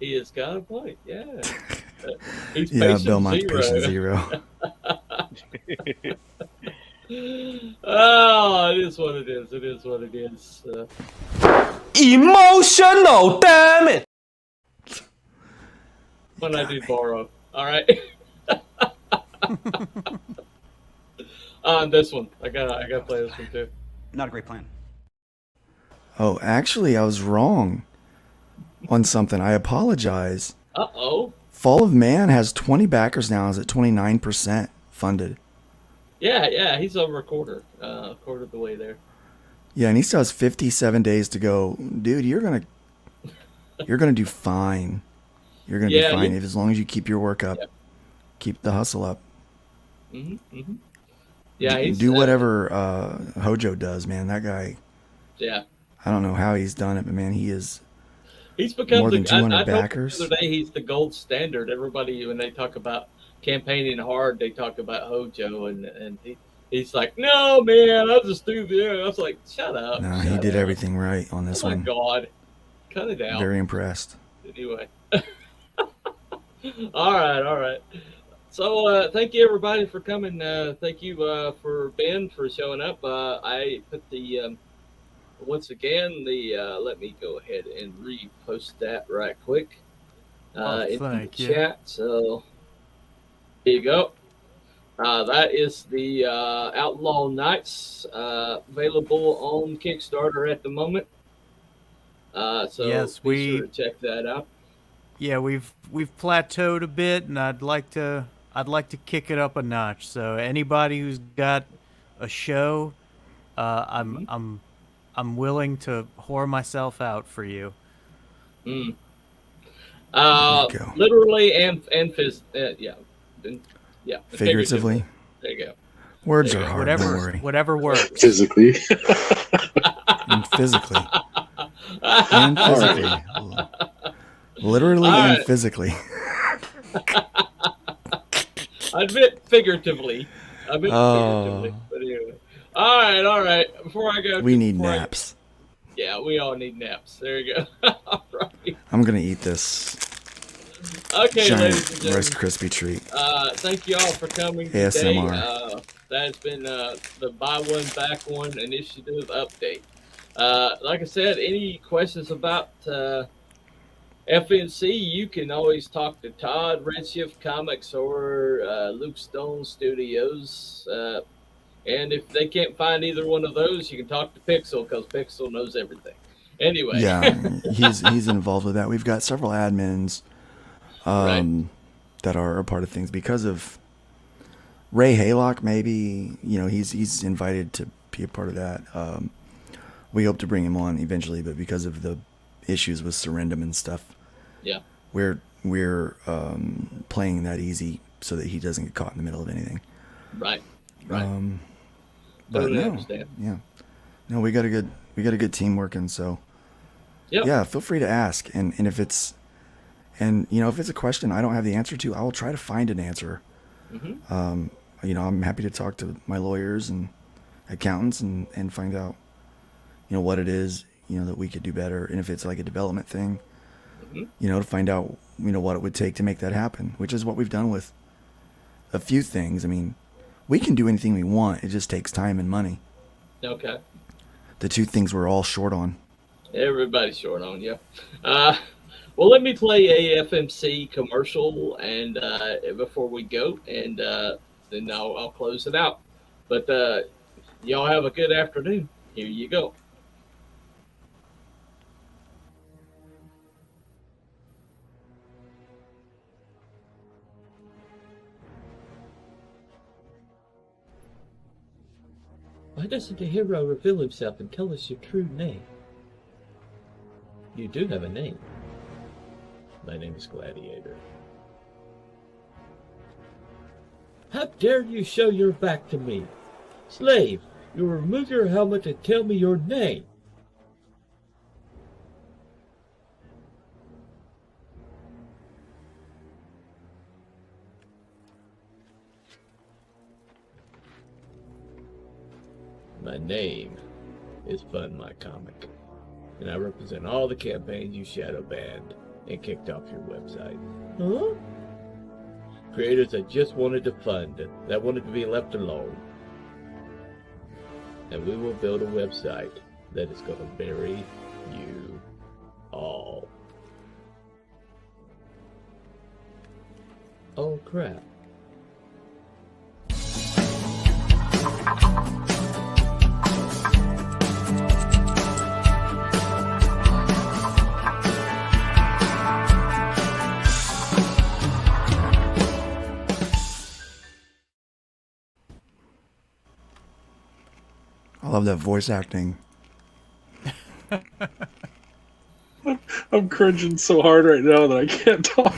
[SPEAKER 1] He has got a point. Yeah. He's
[SPEAKER 6] Yeah,
[SPEAKER 1] patient
[SPEAKER 6] Belmont's
[SPEAKER 1] zero.
[SPEAKER 6] patient zero.
[SPEAKER 1] Oh, it is what it is. It is what it is.
[SPEAKER 5] Emotional, damn it!
[SPEAKER 1] When I do borrow. All right. On this one, I gotta play this one too.
[SPEAKER 8] Not a great plan.
[SPEAKER 6] Oh, actually, I was wrong on something. I apologize.
[SPEAKER 1] Uh-oh.
[SPEAKER 6] Fall of Man has 20 backers now. Is at 29% funded.
[SPEAKER 1] Yeah, he's over a quarter of the way there.
[SPEAKER 6] Yeah, and he still has 57 days to go. Dude, you're gonna do fine. You're gonna be fine as long as you keep your work up, keep the hustle up.
[SPEAKER 1] Yeah,
[SPEAKER 6] do whatever Hojo does, man. That guy.
[SPEAKER 1] Yeah.
[SPEAKER 6] I don't know how he's done it, but man, he's
[SPEAKER 1] become
[SPEAKER 6] more than 200
[SPEAKER 1] I
[SPEAKER 6] backers.
[SPEAKER 1] The other day, he's the gold standard. Everybody, when they talk about campaigning hard, they talk about Hojo, and he's like, no, man, I'll just do this. I was like, shut up.
[SPEAKER 6] No, he did everything right on this one.
[SPEAKER 1] Oh my God, cut it out.
[SPEAKER 6] Very impressed.
[SPEAKER 1] Anyway. All right. So thank you everybody for coming. Thank you for Ben for showing up. I put the once again the let me go ahead and repost that right quick in the chat. So here you go. That is the Outlaw Nights available on Kickstarter at the moment. So
[SPEAKER 2] yes,
[SPEAKER 1] be sure to check that out.
[SPEAKER 2] Yeah, we've plateaued a bit, and I'd like to kick it up a notch. So anybody who's got a show, I'm willing to whore myself out for you.
[SPEAKER 1] Literally and yeah.
[SPEAKER 6] Figuratively.
[SPEAKER 1] There you go.
[SPEAKER 6] Words
[SPEAKER 1] There
[SPEAKER 6] are
[SPEAKER 1] you go.
[SPEAKER 6] hard. Don't worry.
[SPEAKER 2] Whatever works.
[SPEAKER 4] Physically.
[SPEAKER 6] And physically. And
[SPEAKER 4] All
[SPEAKER 6] physically. Literally
[SPEAKER 1] All
[SPEAKER 6] and
[SPEAKER 1] right.
[SPEAKER 6] physically.
[SPEAKER 1] I meant figuratively.
[SPEAKER 6] Oh.
[SPEAKER 1] But anyway. All right. Before I go,
[SPEAKER 6] We need
[SPEAKER 1] before I-
[SPEAKER 6] naps.
[SPEAKER 1] yeah, we all need naps. There you go. All right.
[SPEAKER 6] I'm gonna eat this
[SPEAKER 1] Okay, ladies and
[SPEAKER 6] giant
[SPEAKER 1] gentlemen.
[SPEAKER 6] Rice Krispie treat.
[SPEAKER 1] Thank you all for coming today.
[SPEAKER 6] ASMR.
[SPEAKER 1] That has been the Buy One Back One initiative update. Like I said, any questions about FNC, you can always talk to Todd, Redshift Comics, or Luke Stone Studios. And if they can't find either one of those, you can talk to Pixel, because Pixel knows everything. Anyway.
[SPEAKER 6] Yeah, he's involved with that. We've got several admins that are a part of things because of Ray Haylock. Maybe he's invited to be a part of that. We hope to bring him on eventually, but because of the issues with Surrendum and stuff,
[SPEAKER 1] yeah,
[SPEAKER 6] we're playing that easy so that he doesn't get caught in the middle of anything.
[SPEAKER 1] Right.
[SPEAKER 6] But
[SPEAKER 1] Totally
[SPEAKER 6] no,
[SPEAKER 1] understand.
[SPEAKER 6] yeah, no, we got a good team working. So
[SPEAKER 1] Yep.
[SPEAKER 6] yeah, feel free to ask, and if it's a question I don't have the answer to, I will try to find an answer.
[SPEAKER 1] Mm-hmm.
[SPEAKER 6] I'm happy to talk to my lawyers and accountants and find out, what it is, that we could do better. And if it's like a development thing, to find out, what it would take to make that happen, which is what we've done with a few things. I mean, we can do anything we want. It just takes time and money.
[SPEAKER 1] Okay.
[SPEAKER 6] The two things we're all short on.
[SPEAKER 1] Everybody's short on you. Well, let me play a FMC commercial and before we go, and then I'll close it out. But y'all have a good afternoon. Here you go. Why doesn't the hero reveal himself and tell us your true name? You do have a name. My name is Gladiator. How dare you show your back to me? Slave, you remove your helmet and tell me your name. My name is Fun My Comic, and I represent all the campaigns you shadow banned and kicked off your website. Huh? Creators that just wanted to fund, that wanted to be left alone. And we will build a website that is going to bury you all. Oh crap.
[SPEAKER 6] I love that voice acting.
[SPEAKER 4] I'm cringing so hard right now that I can't talk.